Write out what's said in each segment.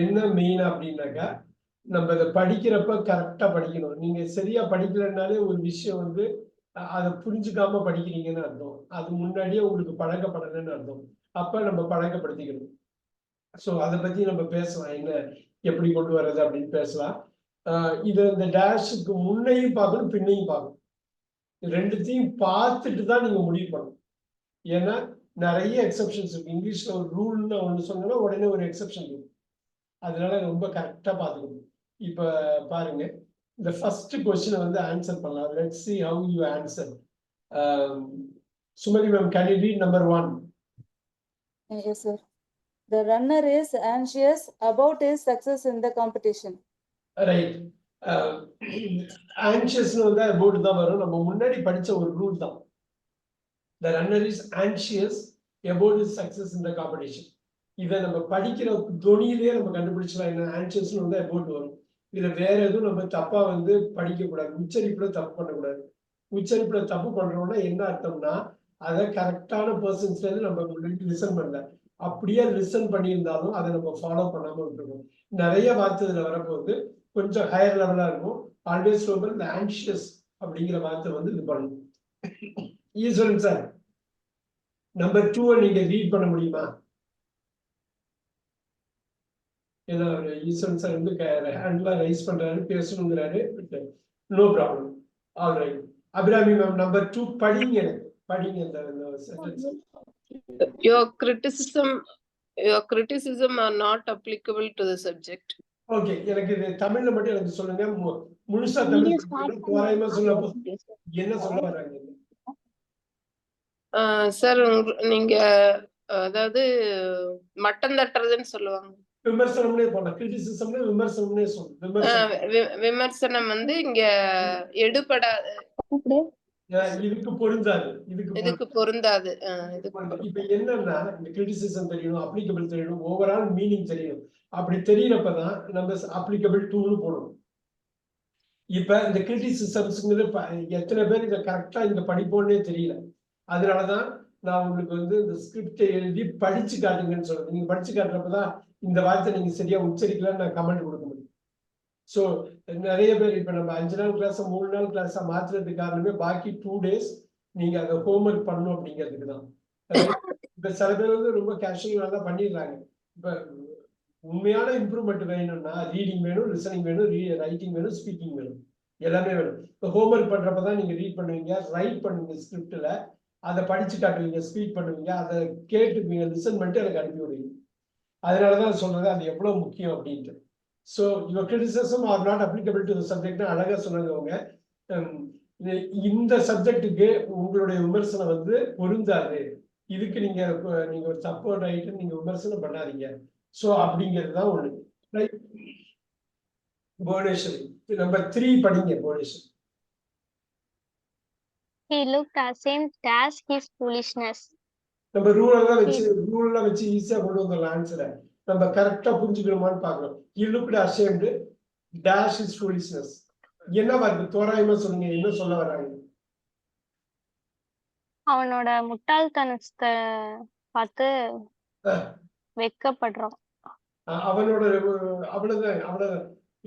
என்ன மெயின் அப்படின்னாக்கா நம்ம இதை படிக்கிறப்ப கரெக்டா படிக்கணும். நீங்க சரியா படிக்கலைன்னாலே ஒரு விஷயம் வந்து அதை புரிஞ்சுக்காம படிக்கிறீங்கன்னு அர்த்தம். அது முன்னாடியே உங்களுக்கு பழக்கப்படலைன்னு அர்த்தம். அப்ப நம்ம பழக்கப்படுத்திக்கணும். ஸோ அதை பத்தி நம்ம பேசலாம். என்ன எப்படி கொண்டு வர்றது அப்படின்னு பேசலாம். இது இந்த டேஷுக்கு முன்னையும் பார்க்கணும், பின்னையும் பார்க்கணும். ரெண்டுத்தையும் பார்த்துட்டு தான் நீங்க முடிவு பண்ணணும். ஏன்னா நிறைய எக்ஸப்ஷன்ஸ் இருக்கு. இங்கிலீஷ்ல ஒரு ரூல்னு ஒன்று சொன்னா உடனே ஒரு எக்ஸப்ஷன் இருக்கு. அதனால ரொம்ப கரெக்டா பார்த்துக்கணும். இப்ப பாருங்க, இந்த ஃபர்ஸ்ட் கொஸ்டினை வந்து ஆன்சர் பண்ணலாம். Let's see how you answer. Sumathi ma'am, can you read number 1? Yes, sir. The runner is anxious about his success in the competition. Right. ஆன்ஷியஸ்னு வந்து about தான் வரும். நம்ம முன்னாடி படிச்ச ஒரு ரூல் தான். The runner is anxious about his success in the competition. இதை நம்ம படிக்கிற தொனியிலேயே நம்ம கண்டுபிடிச்சலாம். என்ன ஆன்ஷியஸ்னு வந்து about வரும். இதுல வேற எதுவும் நம்ம தப்பா வந்து படிக்க கூடாது. உச்சரிப்புல தப்பு பண்ணக்கூடாது. உச்சரிப்புல தப்பு பண்றோம்னா என்ன அர்த்தம்னா அதை கரெக்டான பர்சன்ஸ்ல இருந்து நம்ம லிசன் பண்ணல. அப்படியே லிசன் பண்ணியிருந்தாலும் அதை நம்ம ஃபாலோ பண்ணாம விட்டுருக்கோம். நிறைய வார்த்தை இதுல வரப்போகுது. கொஞ்சம் ஹையர் லெவலா இருக்கும். ஆல்வேஸ் ரோபர் இந்த ஆன்ஷியஸ் அப்படிங்கிற வார்த்தை வந்து இது பண்ணணும். ஈஸ்வரன் சார், நம்பர் 2 நீங்க ரீட் பண்ண முடியுமா? ஏன்னா ஈஸ்வரன் சார் வந்து ஹேண்ட்லாம் ரைஸ் பண்றாரு, பேசணுங்கிறாரு. No problem. All right. Abirami ma'am, number 2 படிங்க. படிங்க இந்த sentence. Your criticism are not applicable to the subject. Okay, எனக்கு இது தமிழ்ல மட்டும் எனக்கு சொல்லுங்க. முழுசா தமிழ் தோராயமா சொல்லப்போ என்ன சொல்ல வர்றாங்க? சார், நீங்க அதாவது மட்டம் தட்டுறதுன்னு சொல்லுவாங்க. விமர்சனம்னே போடலாம். கிரிட்டிசிசம்ல விமர்சனம்னே சொல்லணும். விமர்சனம் வந்து இங்க எடுபடாது, இதுக்கு பொருந்தாது. இதுக்கு பொருந்தாது. இப்ப என்னன்னா, இந்த கிரிட்டிசிசம் தெரியணும், அப்ளிகபிள் தெரியணும், ஓவரால் மீனிங் தெரியணும். அப்படி தெரியறப்பதான் நம்ம அப்ளிகபிள் டூன்னு போடணும். இப்ப இந்த கிரிட்டிசிசம்ஸ்ங்கிறது எத்தனை பேர் இதை கரெக்டா இங்க படிப்போன்னே தெரியல. அதனாலதான் நான் உங்களுக்கு வந்து இந்த ஸ்கிரிப்டை எழுதி படிச்சு காட்டுங்கன்னு சொல்றேன். நீங்க படிச்சு காட்டுறப்பதான் இந்த வார்த்தை நீங்க சரியா உச்சரிக்கலாம்னு நான் கமெண்ட் கொடுக்க முடியும். ஸோ நிறைய பேர் இப்ப நம்ம 5 நாள் கிளாஸ் 3 நாள் கிளாஸா மாத்துறதுக்கு காரணமே பாக்கி 2 days நீங்க அதை ஹோம்ஒர்க் பண்ணணும் அப்படிங்கிறதுக்கு தான். இப்ப சில பேர் வந்து ரொம்ப கேஷுவல் நல்லா பண்ணிடுறாங்க. இப்ப உண்மையான இம்ப்ரூவ்மெண்ட் வேணும்னா ரீடிங் வேணும், லிசனிங் வேணும், ரைட்டிங் வேணும், ஸ்பீக்கிங் வேணும், எல்லாமே வேணும். இப்போ ஹோம்ஒர்க் பண்றப்பதான் நீங்க ரீட் பண்ணுவீங்க, ரைட் பண்ணுவீங்க, ஸ்கிரிப்ட்ல அதை படிச்சு காட்டுவீங்க, ஸ்பீக் பண்ணுவீங்க, அதை கேட்டுப்பீங்க, லிசன் பண்ணிட்டு எனக்கு அனுப்பி விடுவீங்க. அதனாலதான் சொல்றது அது எவ்வளவு முக்கியம் அப்படின்ட்டு. So your criticism are not applicable to the சப்ஜெக்ட்னு அழகா சொன்னாங்க அவங்க. இந்த சப்ஜெக்டுக்கு உங்களுடைய விமர்சனம் வந்து பொருந்தாது, இதுக்கு நீங்க ஒரு தப்பு ரைட்டு நீங்க விமர்சனம் பண்ணாதீங்க. ஸோ அப்படிங்கிறது தான் ஒண்ணு. புவனேஸ்வரி, நம்பர் 3 படிங்க Bhuvaneswari. He looked ashamed dash his foolishness. நம்ம ரூலெல்லாம் வச்சு ஈஸியா கொண்டு வந்துடலாம் ஆன்சரை. நம்ம கரெக்டா புரிஞ்சுக்கணுமான்னு பார்க்கணும். He looked ashamed dash his foolishness. என்னவா இருக்கு? தோராயமா சொல்லுங்க, என்ன சொல்ல வர்றாங்க? அவனோட முட்டாள்தனத்தை பார்த்து வெட்கப்படுறான். அவ்வளவுதான்.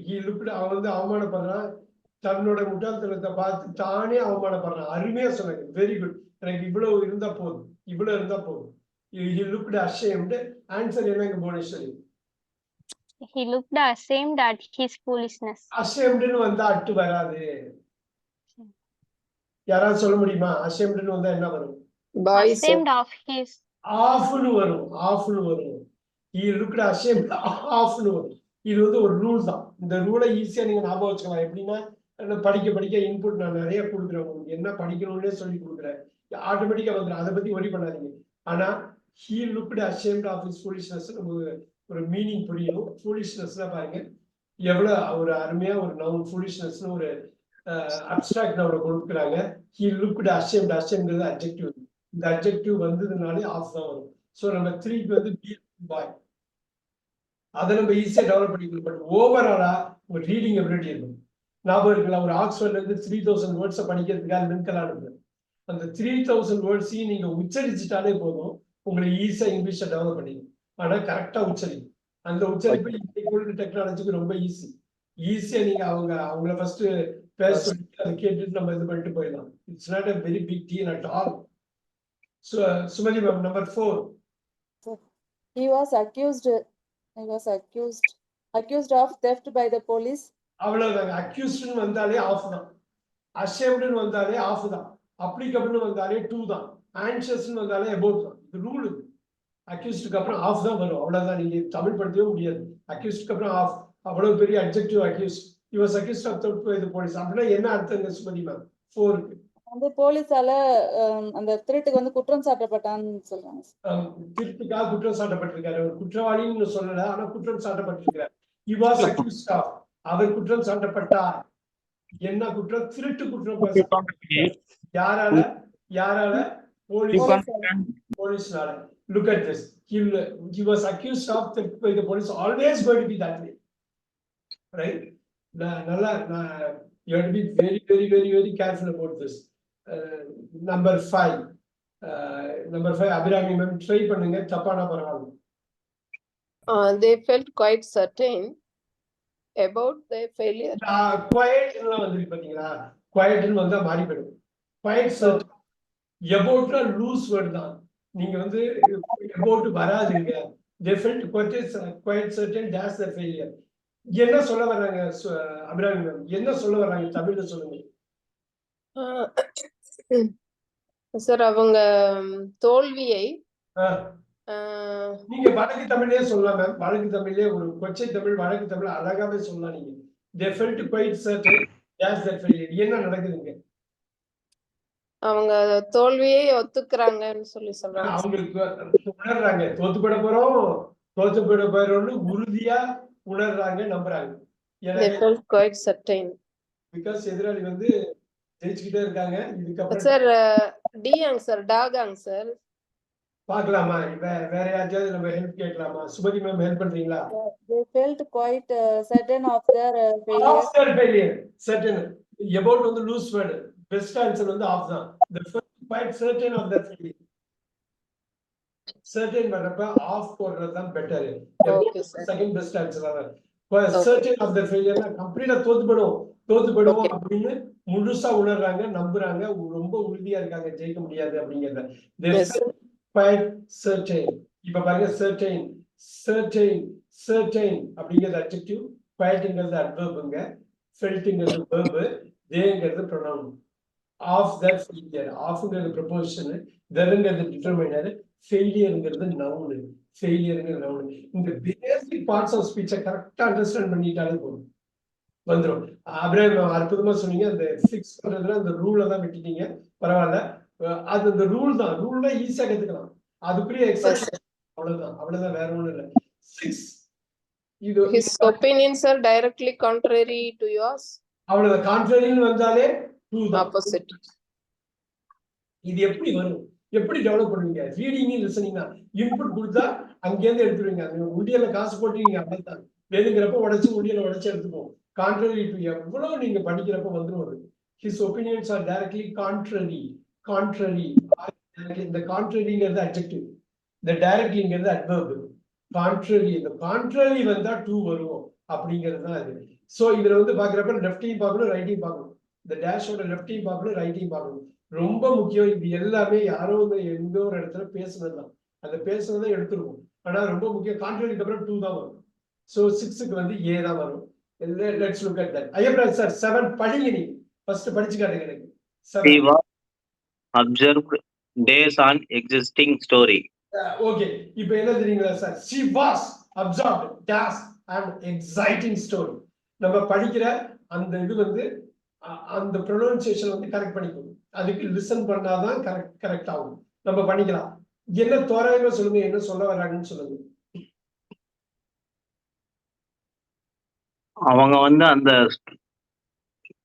He looked, அவன் வந்து அவமானப்படுறான். தன்னோட முட்டாள்தனத்தை பார்த்து தானே அவமானப்படுறான். அருமையா சொன்னாங்க, வெரி குட். எனக்கு இவ்வளவு இருந்தா போதும். He looked ashamed. ஆன்சர் என்னங்க Bhuvaneswari? He looked ashamed at his foolishness. ashamedனு வந்தா அட்டு வராது. யாராவது சொல்ல முடியுமா? ashamedனு வந்தா என்ன வரும்? Ashamed of his. ஆஃப்னு வரும். He looked ashamed ஆஃப்னு வரும். இது வந்து ஒரு ரூல் தான். இந்த ரூலை ஈஸியா நீங்க ஞாபகம் வச்சுக்கலாம். எப்படின்னா, படிக்க இன்புட் நான் நிறைய கொடுக்குறேன், உங்களுக்கு என்ன படிக்கணும்னே சொல்லி கொடுக்குறேன், ஆட்டோமேட்டிக்கா வந்துடும். அதை பத்தி ஒரி பண்ணாதீங்க. ஆனா he looked ashamed of his foolishness ஒரு மீனிங் புரியணும். foolishnessனா பாருங்க எவ்வளவு ஒரு அருமையா ஒரு நவுன். foolishnessனு ஒரு அப்ஸ்ட்ராக்ட் நவுன் கொடுக்குறாங்க. he looked ashamed. ashamedங்கிறது அட்ஜெக்டிவ். இந்த அட்ஜெக்டிவ் வந்ததுனாலே ஆஃப் தான் வரும். ஸோ நம்ம 3க்கு வந்து பாய், அதை நம்ம ஈஸியா டெவலப் பண்ணிக்கணும். பட் ஓவராலா ஒரு ரீடிங் எபிலிட்டி இருக்கும். ஞாபகம் இருக்கலாம், ஒரு ஆக்ஸ்போர்ட்ல இருந்து 3000 வேர்ட்ஸை படிக்கிறதுக்காக லிங்க்லாம் அனுப்புறேன். அந்த 3000 வேர்ட்ஸையும் நீங்க உச்சரிச்சுட்டாலே போதும், உங்களுக்கு ஈஸியா இங்கிலீஷை டெவலப் பண்ணிக்கணும். ஆனா கரெக்டா உச்சரிக்கும். அந்த உச்சரிப்பு இன்னைக்கு டெக்னாலஜிக்கு ரொம்ப ஈஸியா நீங்க அவங்கள ஃபர்ஸ்ட் பேச சொல்லிட்டு அதை கேட்டுட்டு நம்ம இது பண்ணிட்டு போயிடலாம். It's not a very big deal at all. So Sumati ma'am, number 4. He was accused of theft by the police. அவ்வளவுதாங்க. அக்யூஸ்ட்னு வந்தாலே ஆஃப் தான், அஷேம்டுன்னு வந்தாலே ஆஃப் தான், அப்ளிகபிள்னு வந்தாலே 2 தான், ஆன்ஷியஸ்னு வந்தாலே அபவுட் தான். இது ரூல். அக்யூஸ்டுக்கு அப்புறம் ஆஃப் தான் வரும். அவ்வளவுதான். நீங்க தமிழ் படுத்தவே முடியாது. அக்யூஸ்டுக்கு அப்புறம் ஆஃப். அவ்வளவு பெரிய adjective accused. He was accused of theft by the police. அப்படின்னா என்ன அர்த்தங்க சுமதி மேம்? 4க்கு அந்த போலீஸால அந்த திருட்டுக்கு வந்து குற்றம் சாட்டப்பட்டான்னு சொல்றாங்க. திருட்டுக்காக குற்றம் சாட்டப்பட்டிருக்காரு. ஒரு குற்றவாளின்னு சொல்லல, ஆனா குற்றம் சாட்டப்பட்டிருக்கிறார். He was accused of. அவர் குற்றம் சாட்டப்பட்டார். என்ன குற்றம்? திருட்டு குற்றம். யாரால? போலீஸ்னால. Look at this. He was accused of theft by the police. Always going to be that way, right? You have to be very, very, very, very careful about this. Number 5. Abhirami ma'am, try பண்ணுங்க. தப்பானா பரவாயில்லை. They felt quite certain about their failure. Quiet ன்னு வந்து பாத்தீங்களா? Quiet ன்னு வந்தா மாறி போயிடும். Quite certain. About loose word தான். நீங்க வந்து about வராதுங்க. They felt quite certain that's their failure. என்ன சொல்ல வர்றாங்க அபிராமி மேம்? என்ன சொல்ல வர்றாங்க தமிழ்ல சொல்லுங்க. சார் அவங்க தோல்வியை நீங்க வடக்கு தமிழ்லயே சொல்லலாம் மேம். வடக்கு தமிழ்லயே ஒரு கொச்சை தமிழ், வடக்கு தமிழ் அழகாவே சொல்லலாம் நீங்க. They felt quite certain that's their failure. என்ன நடக்குதுங்க? அவங்க தோல்வியை ஒத்துக்கிறாங்கன்னு சொல்றாங்க. அவங்களுக்கு உணர்றாங்க. தோத்து போயிட போறோம்னு உறுதியா உணர்றாங்க, நம்புறாங்க. They felt quite certain. Because எதிராளி வந்து ஜெயிச்சுக்கிட்டே இருக்காங்க. இதுக்கப்புறம் சார் டியாங் சார் டாகாங் சார் பார்க்கலாமா? வேற யாராவது நம்ம ஹெல்ப் கேட்கலாமா? சுபதி மேம் ஹெல்ப் பண்றீங்களா? They felt quite certain of their failure. Of their failure. Certain. About வந்து லூஸ் வேர்ட். பெஸ்ட் ஆன்சர் வந்து ஆஃப் தான். They felt quite certain of their failure. Certain வரப்ப ஆஃப் போடுறது தான் பெட்டர். செகண்ட் பெஸ்ட் ஆன்சர் தான். Certain of their failure கம்ப்ளீட்டா தோத்துப்படும் அப்படின்னு முழுசா உணர்றாங்க, நம்புறாங்க, ரொம்ப உறுதியா இருக்காங்க ஜெயிக்க முடியாது அப்படிங்கறத. They felt quite certain. இப்ப பாருங்க certain அப்படிங்கிறது adjective, quiteங்கிறது adverbங்க, feltங்கிறது verb, theyங்கிறது pronoun. Of that failure. Ofங்கிறது preposition, thereங்கிறது determiner, failureங்கிறது noun. இந்த பேசிக் பார்ட்ஸ் ஆஃப் ஸ்பீச்சை கரெக்டா அண்டர்ஸ்டாண்ட் பண்ணிட்டாலே போதும், வந்துடும். அபிராம் அற்புதமா சொன்னீங்க. அந்த 6 பண்றதுல அந்த ரூலை தான் விட்டுட்டீங்க, பரவாயில்ல. அது அந்த ரூல்னா ஈஸியா கத்துக்கலாம். அதுக்குரிய எக்ஸப்ஷன் அவ்வளவுதான், வேற ஒண்ணும் இல்லை. 6 இது his opinions are directly contrary to yours. அவ்வளவுதான். கான்ட்ரரின்னு வந்தாலே 2 தான், opposite. இது எப்படி வரும்? எப்படி டெவலப் பண்ணுவீங்க? ரீடிங் லிசனிங் தான். இன்புட் கொடுத்தா அங்கேருந்து எடுத்துருவீங்க. உண்டியல காசு போட்டுவீங்க, அப்படித்தான். வேணுங்கிறப்ப உடைச்சு எடுத்துப்போம். கான்ட்ரரி டு எவ்வளவு நீங்க படிக்கிறப்ப வந்துடும். His opinions are directly contrary. இந்த கான்ட்ரரிங்கிறது அட்ஜெக்டிவ், இந்த டைரக்ட்லிங்கிறது அட்வர்ப். இந்த கான்ட்ரரி வந்தா 2 வரும் அப்படிங்கிறது தான் அது. சோ இதுல வந்து பாக்குறப்ப லெஃப்டையும் பார்க்கணும், ரைட்டையும் பார்க்கணும். இந்த டேஷோட லெஃப்டையும் பார்க்கணும், ரைட்டையும் பார்க்கணும். ரொம்ப முக்கியம். இது எல்லாமே யாரோ எந்த ஒரு இடத்துல பேசுனதுதான், அந்த பேசுனதான் எடுத்துருவோம். ஆனா ரொம்ப முக்கியம். கான்ட்ரரிக்கு அப்புறம் 2 தான் வரும். சோ 6க்கு வந்து A தான் வரும். Let's look at that. Ayyapparaj sir 7 படிங்க. நீங்க ஃபர்ஸ்ட் படிச்சு காட்டுங்க எனக்கு. 7 observed days on existing story. Okay, இப்போ என்ன தெரியுங்களா sir? she was observed dash an exciting story. நம்ம படிக்கிற அந்த இது வந்து அந்த ப்ரொனன்சியேஷன் வந்து கரெக்ட் பண்ணிக்கணும். அதுக்கு லிசன் பண்ணாதான் கரெக்ட் ஆகும். நம்ம பண்ணிக்கலாம். என்ன தோராயமா சொல்லுங்க, என்ன சொல்ல வர்றாங்கன்னு சொல்லுங்க. அவங்க வந்து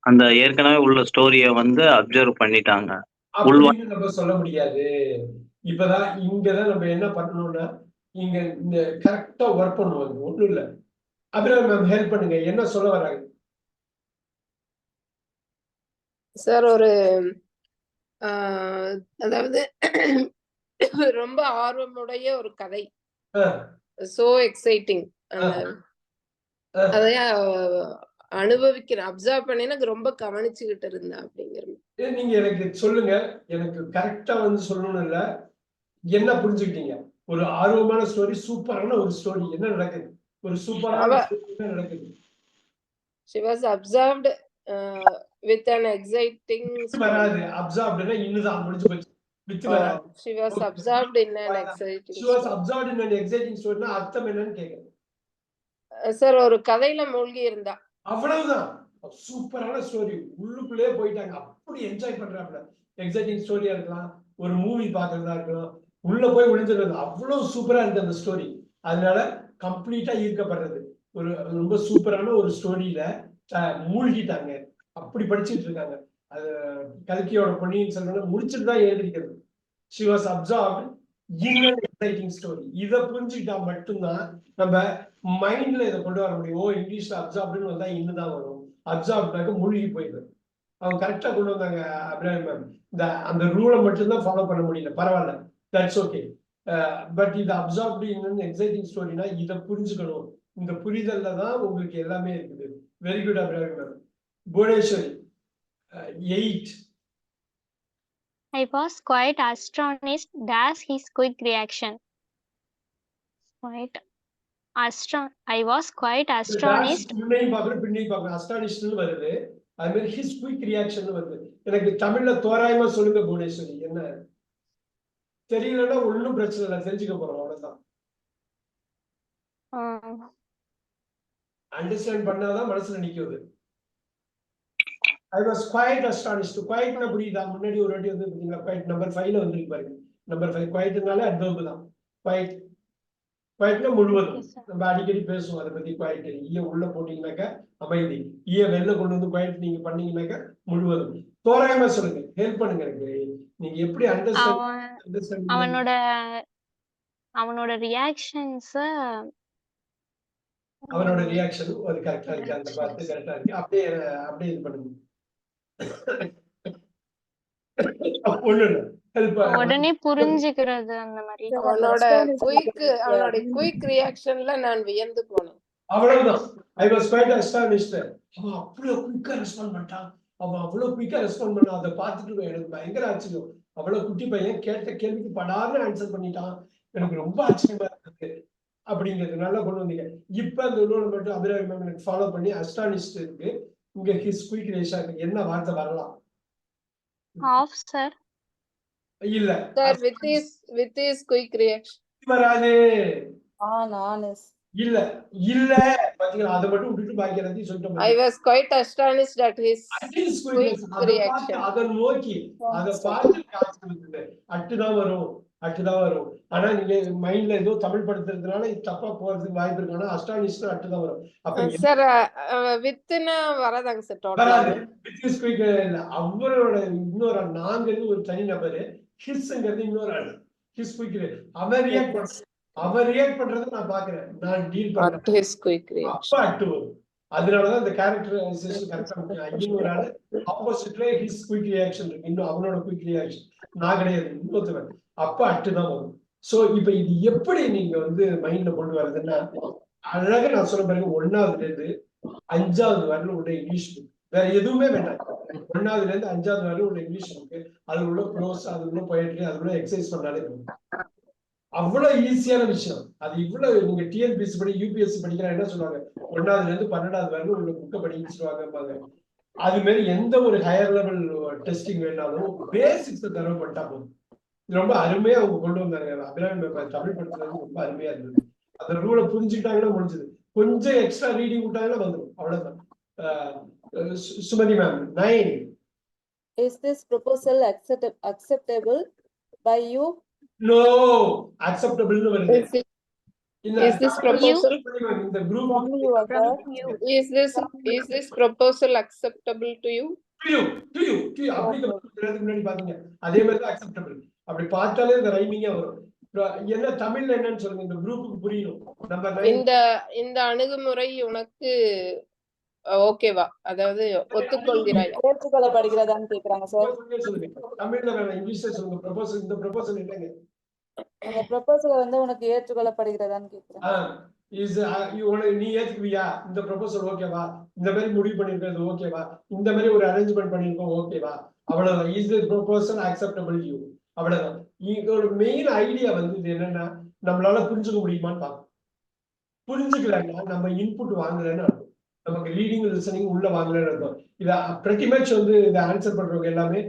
அந்த ஏற்கனவே உள்ள ஸ்டோரிய வந்து அப்சர்வ் பண்ணிட்டாங்க. அப்படின்னு நம்ம சொல்ல முடியாது. இப்பதான் இங்கதான் நம்ம என்ன பண்ணணும்னா, இங்க இந்த கரெக்டா ஒர்க் பண்ணுவாங்க. ஒண்ணும் இல்ல. அபிராம் மேம் ஹெல்ப் பண்ணுங்க. என்ன சொல்ல வர்றாங்க சார்? ஒரு அதாவது ரொம்ப ஆர்வமுடைய ஒரு கதை. So exciting. அந்த அதைய அனுபவிக்கிறேன், அப்சர்வ் பண்ணி எனக்கு ரொம்ப கவனிச்சுக்கிட்டு இருந்தேன் அப்படிங்கிற நீங்க எனக்கு சொல்லுங்க, எனக்கு கரெக்டா வந்து சொல்லணும்னு இல்ல, என்ன புரிஞ்சுக்கிட்டீங்க? ஒரு ஆர்வமான ஸ்டோரி, சூப்பரான ஒரு ஸ்டோரி, என்ன நடக்குது? ஒரு சூப்பரான என்ன நடக்குது? She was observed with an exciting வராது. அப்சர்வ்ட்னா இன்னுதான் முடிஞ்சு போச்சு. வித் வராது. She was observed in an exciting She was observed in an exciting storyனா அர்த்தம் என்னன்னு கேக்குறேன். சார் ஒரு கதையில மூழ்கி இருந்தா. அவ்வளவுதான். சூப்பரான ஸ்டோரி. உள்ளுக்குள்ளே போயிட்டாங்க. அப்படி என்ஜாய் பண்றாங்க. எக்ஸைட்டிங் ஸ்டோரியா இருக்கலாம், ஒரு மூவி பாக்குறதா இருக்கலாம், உள்ள போய் விழுந்துறது. அவ்வளவு சூப்பரா இருக்கு அந்த ஸ்டோரி. அதனால கம்ப்ளீட்டா ஈர்க்கப்படுறது. ஒரு ரொம்ப சூப்பரான ஒரு ஸ்டோரியில மூழ்கிட்டாங்க. அப்படி படிச்சுட்டு இருக்காங்க. அது கல்கியோட பொன்னியின் செல்வன் முடிச்சுட்டு தான் எழுதிக்கிறது. She was absorbed in an exciting story. இதை புரிஞ்சுக்கிட்டா மட்டும்தான் நம்ம மைண்ட்ல இதை கொண்டு வர முடியும். ஓ, இங்கிலீஷ்ல அப்சார்ப்டுன்னு வந்தா இன்னுதான் வரும். அப்சார்ப்டாக மூழ்கி போயிடும். அவங்க கரெக்டா கொண்டு வந்தாங்க அபிராமி மேம். அந்த ரூலை மட்டும்தான் ஃபாலோ பண்ண முடியல. பரவாயில்ல, தட்ஸ் ஓகே. பட் இது அப்சார்ப்டு இன் எக்ஸைட்டிங் ஸ்டோரினா இதை புரிஞ்சுக்கணும். இந்த புரிதல்ல தான் உங்களுக்கு எல்லாமே இருக்குது. Very good Abirami ma'am. Bhuvaneswari 8. I was quite astonished at his quick reaction. I was quite astonished. முன்னையும் பார்க்கணும், பின்னையும் பார்க்கணும். அஸ்டானிஷ்ட்னு வருது. அது மாதிரி his quick reaction வருது. எனக்கு தமிழ்ல தோராயமா சொல்லுங்க புவனேஸ்வரி. என்ன தெரியலன்னா ஒன்னும் பிரச்சனை இல்லை, தெரிஞ்சுக்க போறோம், அவ்வளவுதான். அண்டர்ஸ்டாண்ட் பண்ணாதான் மனசுல நிக்குது. I was quite astonished. Quite na புரியுதா? முன்னாடி ஒரு வாட்டி வந்து பாத்தீங்களா, quite நம்பர் 5ல வந்திருக்கு பாருங்க. நம்பர் 5 quiteனால adverb தான். quite குவைட்னா முழுவதும். நம்ம அடிக்கடி பேசுவோம் அதை பத்தி. குவைட் ஈய உள்ள போட்டீங்கன்னாக்கா அமைதி, ஈய வெளில கொண்டு வந்து குவைட் நீங்க பண்ணீங்கன்னாக்கா முழுவதும். தோராயமா சொல்லுங்க, ஹெல்ப் பண்ணுங்க எனக்கு. நீங்க எப்படி அண்டர்ஸ்டாண்ட் அவனோட ரியாக்ஷன்ஸ், அவனோட ரியாக்ஷன் அது கரெக்டா இருக்கு. அந்த பார்த்து கரெக்டா இருக்கு. அப்படியே அப்படியே இது பண்ணுங்க. ஒண்ணு இல்ல, உடனே புரிஞ்சுக்கிறது அந்த மாதிரி. அவனோட குயிக் ரியாக்ஷன்ல நான் வியந்து போனேன். அவ்வளவுதான். I was quite astonished. அவன் அவ்வளவு குயிக்கா ரெஸ்பாண்ட் பண்ணிட்டான். அவன் அவ்வளவு குயிக்கா ரெஸ்பாண்ட் பண்ண அதை பார்த்துட்டு எனக்கு பயங்கர ஆச்சரியம். அவ்வளவு குட்டி பையன் கேட்ட கேள்விக்கு படார்னு ஆன்சர் பண்ணிட்டான். எனக்கு ரொம்ப ஆச்சரியமா இருக்கு. அப்படிங்கிறது நல்லா கொண்டு வந்தீங்க. இப்ப அந்த இன்னொன்று மட்டும் அபிராமி மேம் எனக்கு ஃபாலோ பண்ணி அஸ்டானிஷ்ட் இருக்கு. இங்க ஹிஸ் குயிக் ரியாக்ஷன் என்ன வார்த்தை வரலாம்? ஆஃப் சார் இல்ல sir with is quick reaction வராது. honest. இல்ல இல்ல பாத்தீங்களா, அதை மட்டும் விட்டுட்டு பாக்கி எல்லாத்தையும் சொல்லிட்டோம். I was quite astonished at his quick reaction. அதை நோக்கி அதை பார்த்து அட்டுதான் வரும், அட்டுதான் வரும். ஆனா நீங்க மைண்ட்ல ஏதோ தமிழ் படுத்துறதுனால தப்பா போறதுக்கு வாய்ப்பு இருக்கு. ஆனா அஸ்டானிஷ்ட் அட்டுதான் வரும். அப்ப சார் வித்னா வராதாங்க சார் டோட்டலா? வராது. வித் இஸ் குயிக் இல்ல. அவரோட இன்னொரு நாங்கிறது ஒரு தனி நபரு, ஹிஸ்ங்கிறது இன்னொரு ஆள். ஹிஸ் குயிக் அவன் ரியாக்ட் பண்ற, அவர் ரியாக்ட் பண்றதை நான் பாக்குறேன், நான் டீல் பண்றேன். அப்ப அட்டு வரும். அதனாலதான் இந்த கேரக்டரைசேஷன் கரெக்டா இருக்கு. இன்னொரு ஆளு ஆப்போசிட்ல ஹிஸ் குயிக் ரியாக்ஷன் இருக்கு, இன்னும் அவனோட குயிக் ரியாக்ஷன். நான் கிடையாது, இன்னொருத்தவன். அப்ப அட்டு தான் வரும். சோ இப்ப இது எப்படி நீங்க வந்து மைண்ட்ல கொண்டு வர்றதுன்னா, அழகா நான் சொல்ல பாருங்க, 1ஆவதுல இருந்து 5ஆவது வரல உள்ள இங்கிலீஷ் புக், வேற எதுவுமே வேண்டாம். 1ஆவதுல இருந்து 5ஆவது வரல உள்ள இங்கிலீஷ் புக், அது உள்ள ப்ரோஸ், அது உள்ள போயட்ரி, அது உள்ள எக்ஸசைஸ் பண்ணாலே அவ்வளவு ஈஸியான விஷயம். அது இவ்வளவு நீங்க டிஎன்பிஎஸ்சி படி யூபிஎஸ்சி படிக்கிறா என்ன சொல்லுவாங்க, 1ஆவதுல இருந்து 12ஆவது வரல உள்ள புக்கை படிச்சுருவாங்க. அது மாதிரி எந்த ஒரு ஹையர் லெவல் டெஸ்டிங் வேணாலும் பேசிக்ஸ் தரவு பண்ணிட்டா போதும். ரொம்ப அருமையா அவங்க கொண்டு வந்தாங்க. அபிராமி தமிழ் படுத்துறது ரொம்ப அருமையா இருந்தது. அந்த ரூலை புரிஞ்சுக்கிட்டாங்கன்னா முடிஞ்சது. கொஞ்சம் எக்ஸ்ட்ரா ரீடிங் விட்டாங்கன்னா வந்துடும், அவ்வளவுதான். Sumathi ma'am 9. Is this proposal acceptable by you? No, acceptable னு வருது. Is this proposal இந்த group is this proposal acceptable to you? to you அப்படி முன்னாடி பாத்தீங்க, அதே மாதிரி தான் acceptable. அப்படி பார்த்தாலே இந்த ரைமிங்கா வரும். என்ன தமிழ்ல என்னன்னு சொல்லுங்க, இந்த குரூப்புக்கு புரியணும். நம்ம இந்த அணுகுமுறை உனக்கு ஓகேவா, அதாவது ஒத்துக்கொள்கிறாய், ஏற்றுக்கொள்ளப்படுகிறதான்னு கேக்குறாங்க சார். சொல்லுங்க தமிழ்ல, வேணாம் இங்கிலீஷ்ல சொல்லுங்க. ப்ரொபோசல், இந்த ப்ரொபோசல் என்னங்க? அந்த ப்ரொபோசல் வந்து உனக்கு ஏற்றுக்கொள்ளப்படுகிறதான்னு கேக்குறாங்க. இஸ் நீ ஏத்துக்குவியா, இந்த ப்ரொபோசல் ஓகேவா, இந்த மாதிரி முடிவு பண்ணிருக்கிறது ஓகேவா, இந்த மாதிரி ஒரு அரேஞ்ச்மெண்ட் பண்ணிருக்கோம் ஓகேவா, அவ்வளவுதான். Is the proposal acceptable you, அவ்வளவுதான். இதோட மெயின் ஐடியா வந்து இது என்னன்னா, நம்மளால புரிஞ்சுக்க முடியுமான்னு பார்க்கணும். புரிஞ்சுக்கலன்னா நம்ம இன்புட் வாங்கலன்னு அர்த்தம். நமக்கு ரீடிங் லிசனிங் உள்ள வாங்கலன்னு அர்த்தம். இத pretty much வந்து இதை ஆன்சர் பண்றவங்க எல்லாமே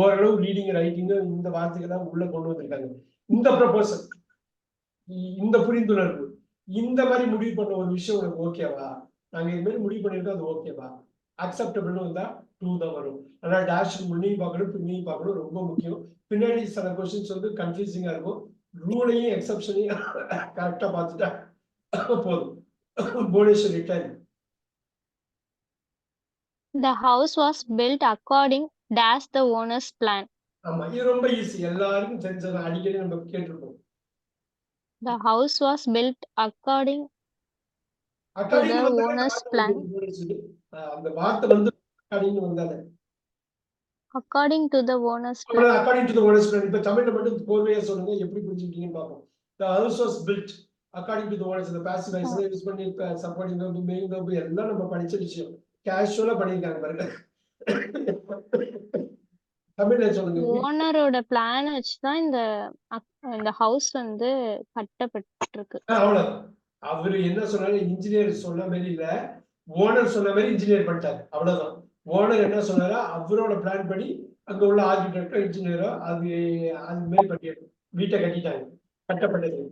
ஓரளவு ரீடிங் ரைட்டிங் இந்த வார்த்தைகளை உள்ள கொண்டு வந்திருக்காங்க. இந்த ப்ரொபோசல், இந்த புரிந்துணர்வு, இந்த மாதிரி முடிவு பண்ண ஒரு விஷயம் உனக்கு ஓகேவா, நாங்க இது மாதிரி முடிவு பண்ணிருக்கோம் அது ஓகேவா, அக்செப்டபிள்னு வந்தா 2 தான் வரும். ஆனா டேஷ் முன்னையும் பார்க்கணும் பின்னையும் பார்க்கணும், ரொம்ப முக்கியம். பின்னாடி சில கொஸ்டின்ஸ் வந்து கன்ஃபியூசிங்கா இருக்கும். ரூலையும் எக்ஸப்ஷனையும் கரெக்டா பார்த்துட்டா போதும். Bhuvaneswar return. The house was built according dash the owner's plan. ஆமா, இது ரொம்ப ஈஸி, எல்லாருக்கும் தெரிஞ்சது, அடிக்கடி நம்ம கேட்டிருப்போம். The house was built according according the வந்தாலே owner's வார்த்தை plan. வந்து புவனேஸ்வரி. அந்த வார்த்தை வந்து அக்கார்டிங் வந்தாலே According to the owner's plan. According to the owners plan. இப்ப தமிழ்ல மட்டும் கோர்வையா சொல்லுங்க, எப்படி புரிஞ்சுக்கிட்டீங்கன்னு பார்ப்போம். The house was built according to the owners. இந்த பாசிவ் வாய்ஸ்ல யூஸ் பண்ணி சப்போர்ட்டிங் வெர்ப், மெயின் வெர்ப் எல்லாம் நம்ம படிச்ச விஷயம். கேஷுவலா பண்ணிருக்காங்க பாருங்க. தமிழ்ல சொல்லுங்க. ஓனரோட பிளான் வச்சுதான் இந்த ஹவுஸ் வந்து கட்டப்பட்டிருக்கு. அவ்வளவு. அவரு என்ன சொன்னாரு, இன்ஜினியர் சொன்ன மாதிரி இல்ல, ஓனர் சொன்ன மாதிரி இன்ஜினியர் பண்ணிட்டாரு, அவ்வளவுதான். ஓனர் என்ன சொன்னாரோ அவரோட பிளான் படி அங்க உள்ள ஆர்கிடெக்டோ இன்ஜினியரோ அது மாதிரி பண்ணிட்டு வீட்டை கட்டிட்டாங்க, கட்டப்பட்டது.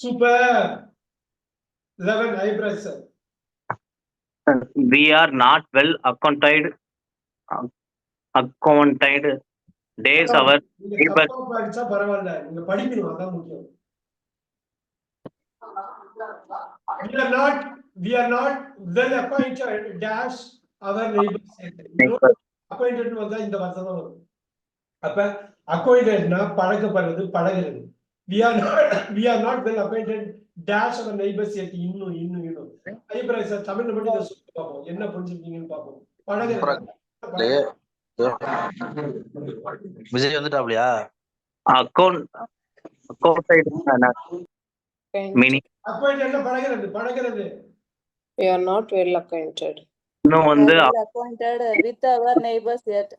சூப்பர். 11 ஐப்ராஸ் sir. We are not well acquainted days our நீங்க தப்பா படிச்சா பரவாயில்ல, நீங்க படிக்கணும், அதான் முக்கியம். We are not well acquainted dash our neighbors. acquainted வந்தா இந்த வார்த்தை தான் வரும். அப்ப acquaintedனா பழக்கப்படுறது, பழகுறது. We are not well acquainted dash our neighbors yet. இன்னும் ஐப்ராஸ் சார் தமிழ்ல மட்டும் இதை சொல்லி பார்ப்போம், என்ன புரிஞ்சுக்கிட்டீங்கன்னு பார்ப்போம். பழகுறது. விஜய் வந்துட்டாப்லையா? meaning acquainted பழகுறது. We are not well acquainted. இன்னும் வந்து Well acquainted with our neighbors yet.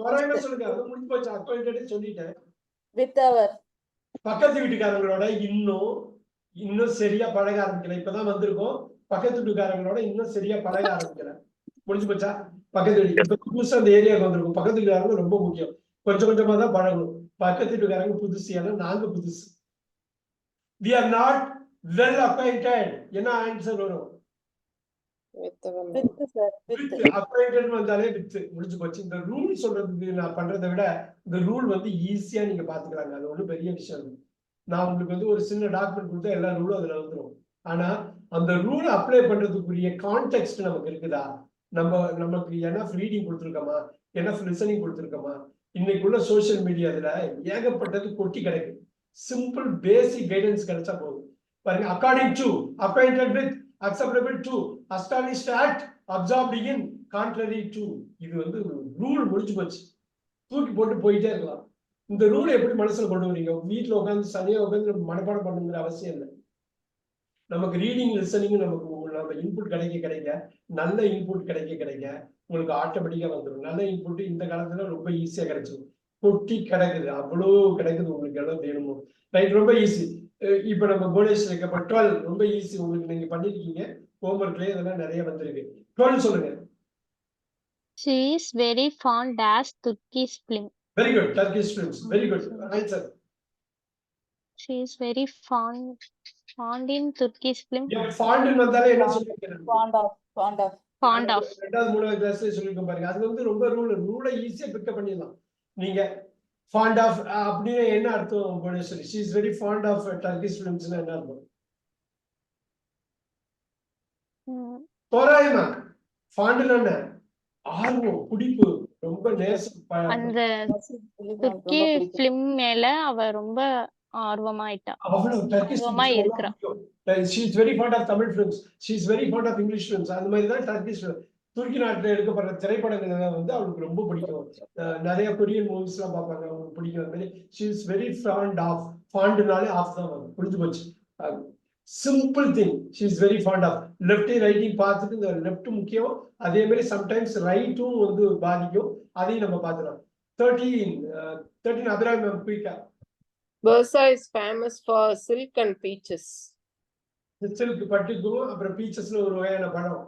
தோராயமா சொல்லுங்க, அது முடிஞ்சு போச்சு. acquainted சொல்லிட்டேன். With our. பக்கத்து வீட்டுக்காரங்களோட இன்னும் சரியா பழக ஆரம்பிக்கல. இப்பதான் வந்திருக்கோம், பக்கத்து வீட்டுக்காரங்களோட இன்னும் சரியா பழக ஆரம்பிக்கல. முடிஞ்சு போச்சா? பக்கத்து வீட்டு இப்ப புதுசா அந்த ஏரியாவுக்கு வந்திருக்கும், பக்கத்து வீட்டுக்காரங்க ரொம்ப முக்கியம். கொஞ்சம் கொஞ்சமா தான் பழகணும். பக்கத்து வீட்டுக்காரங்க புதுசு, ஏன்னா நாங்க புதுசு. We are not well acquainted. என்ன ஆன்சர் வரும்? With our With sir. With. acquainted வந்தாலே வித், முடிஞ்சு போச்சு. இந்த ரூல் சொல்றதுக்கு நான் பண்றதை விட இந்த ரூல் வந்து ஈஸியா நீங்க பாத்துக்கலாங்க, அது ஒண்ணும் பெரிய விஷயம் இல்லை. நான் உங்களுக்கு வந்து ஒரு சின்ன டாக்குமெண்ட் கொடுத்தா எல்லா ரூலும் அதுல வந்துடும். ஆனா அந்த ரூல் அப்ளை பண்றதுக்குரிய கான்டெக்ட் நமக்கு இருக்குதா, நமக்கு எனஃப் ரீடிங் கொடுத்துருக்கோமா, எனஃப் லிசனிங் கொடுத்துருக்கோமா. இன்னைக்குள்ள சோசியல் மீடியால ஏகப்பட்டது கொட்டி கிடைக்கும். சிம்பிள் பேசிக் கைடன்ஸ் கிடைச்சா போதும். பாருங்க, according to, acquainted with, acceptable to, astonished at, absorbed in, contrary to. இது வந்து ரூல் முடிஞ்சு போச்சு, தூக்கி போட்டு போயிட்டே இருக்கலாம். இந்த ரூல் எப்படி மனசுல கொண்டு வரீங்க? வீட்டுல உட்காந்து சனியா உட்காந்து மனப்பாடம் பண்ணுங்கிற அவசியம் இல்லை. நமக்கு ரீடிங் லிசனிங் நம்ம இன்புட் கிடைக்க நல்ல இன்புட் கிடைக்க உங்களுக்கு ஆட்டோமேட்டிக்கா வந்துடும். நல்ல இன்புட் இந்த காலத்துல ரொம்ப ஈஸியா கிடைச்சிடும். கொட்டி கிடக்குது, அவ்வளோ கிடைக்குது, உங்களுக்கு எவ்வளவு வேணுமோ. ரைட், ரொம்ப ஈஸி. இப்ப நம்ம புவனேஷ் இருக்க 12 ரொம்ப ஈஸி, உங்களுக்கு நீங்க பண்ணிருக்கீங்க ஹோம்ஒர்க்லயே, இதெல்லாம் நிறைய வந்திருக்கு. 12 சொல்லுங்க. She is very fond dash Turkish film. Very good, Turkish films. Very good answer. She is very fond in Turkish film. Fond வந்தாலே என்ன சொல்லுவீங்க? Fond of. Fond of. Fond of. ரெண்டாவது மூணாவது கிளாஸ்ல சொல்லிருக்கோம் பாருங்க. அது வந்து ரொம்ப ரூலை ஈஸியா பிக்கப் பண்ணிடலாம். நீங்க ஃபாண்ட் ஆஃப் அப்படின்னு என்ன அர்த்தம் Bhuvaneswari? She is very fond of Turkish ஃபிலிம்ஸ்னா என்ன அர்த்தம்? தோராயமா ஃபாண்ட்ல என்ன? ஆர்வம், பிடிப்பு, ரொம்ப நேசம். அந்த துர்க்கி பிலிம் மேல அவ ரொம்ப ஆர்வமாயிட்டா, அவ்வளவு டர்கிஷ் ஆர்வமா இருக்கிறா. She is very fond of Tamil films, she is very fond of English films. அந்த மாதிரி தான் டர்கிஷ் துருக்கி நாட்டில் எடுக்கப்படுற திரைப்படங்கள் வந்து அவளுக்கு ரொம்ப பிடிக்கும். நிறைய கொரியன் மூவிஸ் எல்லாம் பார்ப்பாங்க, அவங்களுக்கு பிடிக்கும். அது மாதிரி she is very fond of, ஃபாண்ட்னாலே ஆஃப் தான் வரும். புரிஞ்சு போச்சு. Simple thing she is very fond of. Left writing பார்த்துட்டு இந்த லெஃப்ட் முக்கியம், அதே மாதிரி சம்டைம்ஸ் ரைட்டும் வந்து பாதிக்கும், அதையும் நம்ம பார்த்துக்கலாம். 13 அபிராமி மேம் குயிக்கா. Bursa is famous for silk and peaches. Silk பட்டுக்கும் அப்புறம் பீச்சஸ்ல ஒரு வகையான பழம்.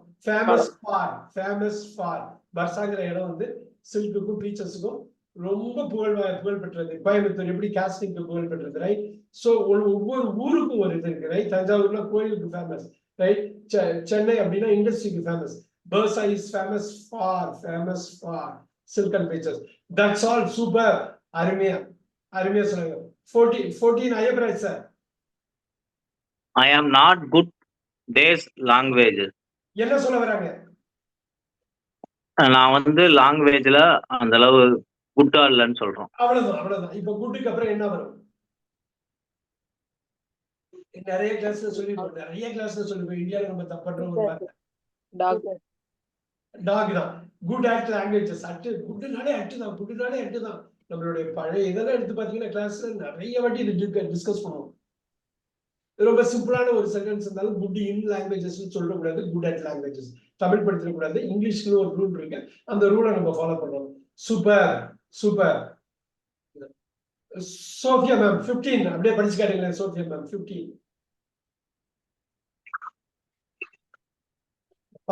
ஃபேமஸ் ஃபார் பர்சாங்கிற இடம் வந்து சில்க்குக்கும் பீச்சஸுக்கும் ரொம்ப புகழ் பெற்றது. கோயம்புத்தூர் எப்படி காஸ்டிங்க்கு புகழ் பெற்றது, ரைட்? ஸோ ஒவ்வொரு ஊருக்கும் ஒரு இது இருக்கு, ரைட்? தஞ்சாவூர்ல கோயிலுக்கு ஃபேமஸ், ரைட்? சென்னை அப்படின்னா இண்டஸ்ட்ரிக்கு famous. Bursa is famous for silk and peaches. That's all. Super. அருமையா சொல்லுங்க. 14 Ayyapparaj sir. I am not good days language. என்ன சொல்ல வராங்க? நான் வந்து லாங்குவேஜ்ல அந்த அளவு குட்டா இல்லைன்னு சொல்றோம். அவ்வளவுதான். இப்ப குட்டுக்கு அப்புறம் என்ன வரும்? நிறைய கிளாஸ்ல சொல்லி இந்தியாவில் நம்ம தப்பற்றோம். டாக் தான். Good at languages. குட்டுனாலே அட்டு தான். நம்மளுடைய பழைய இதெல்லாம் எடுத்து பாத்தீங்கன்னா கிளாஸ்ல நிறைய வாட்டி டிஸ்கஸ் பண்ணுவோம். ரொம்ப சிம்பிளான ஒரு சென்டென்ஸ் இருந்தாலும் குட் இன் லாங்குவேஜஸ் சொல்லக்கூடாது, குட் அட் லாங்குவேஜஸ் தமிழ் படுத்தக்கூடாது. இங்கிலீஷ்ல ஒரு ரூல் இருக்கு, அந்த ரூலை நம்ம ஃபாலோ பண்றோம். சூப்பர். சோஃபியா மேம் 15 அப்படியே படிச்சு காட்டுங்களேன். சோஃபியா மேம் 15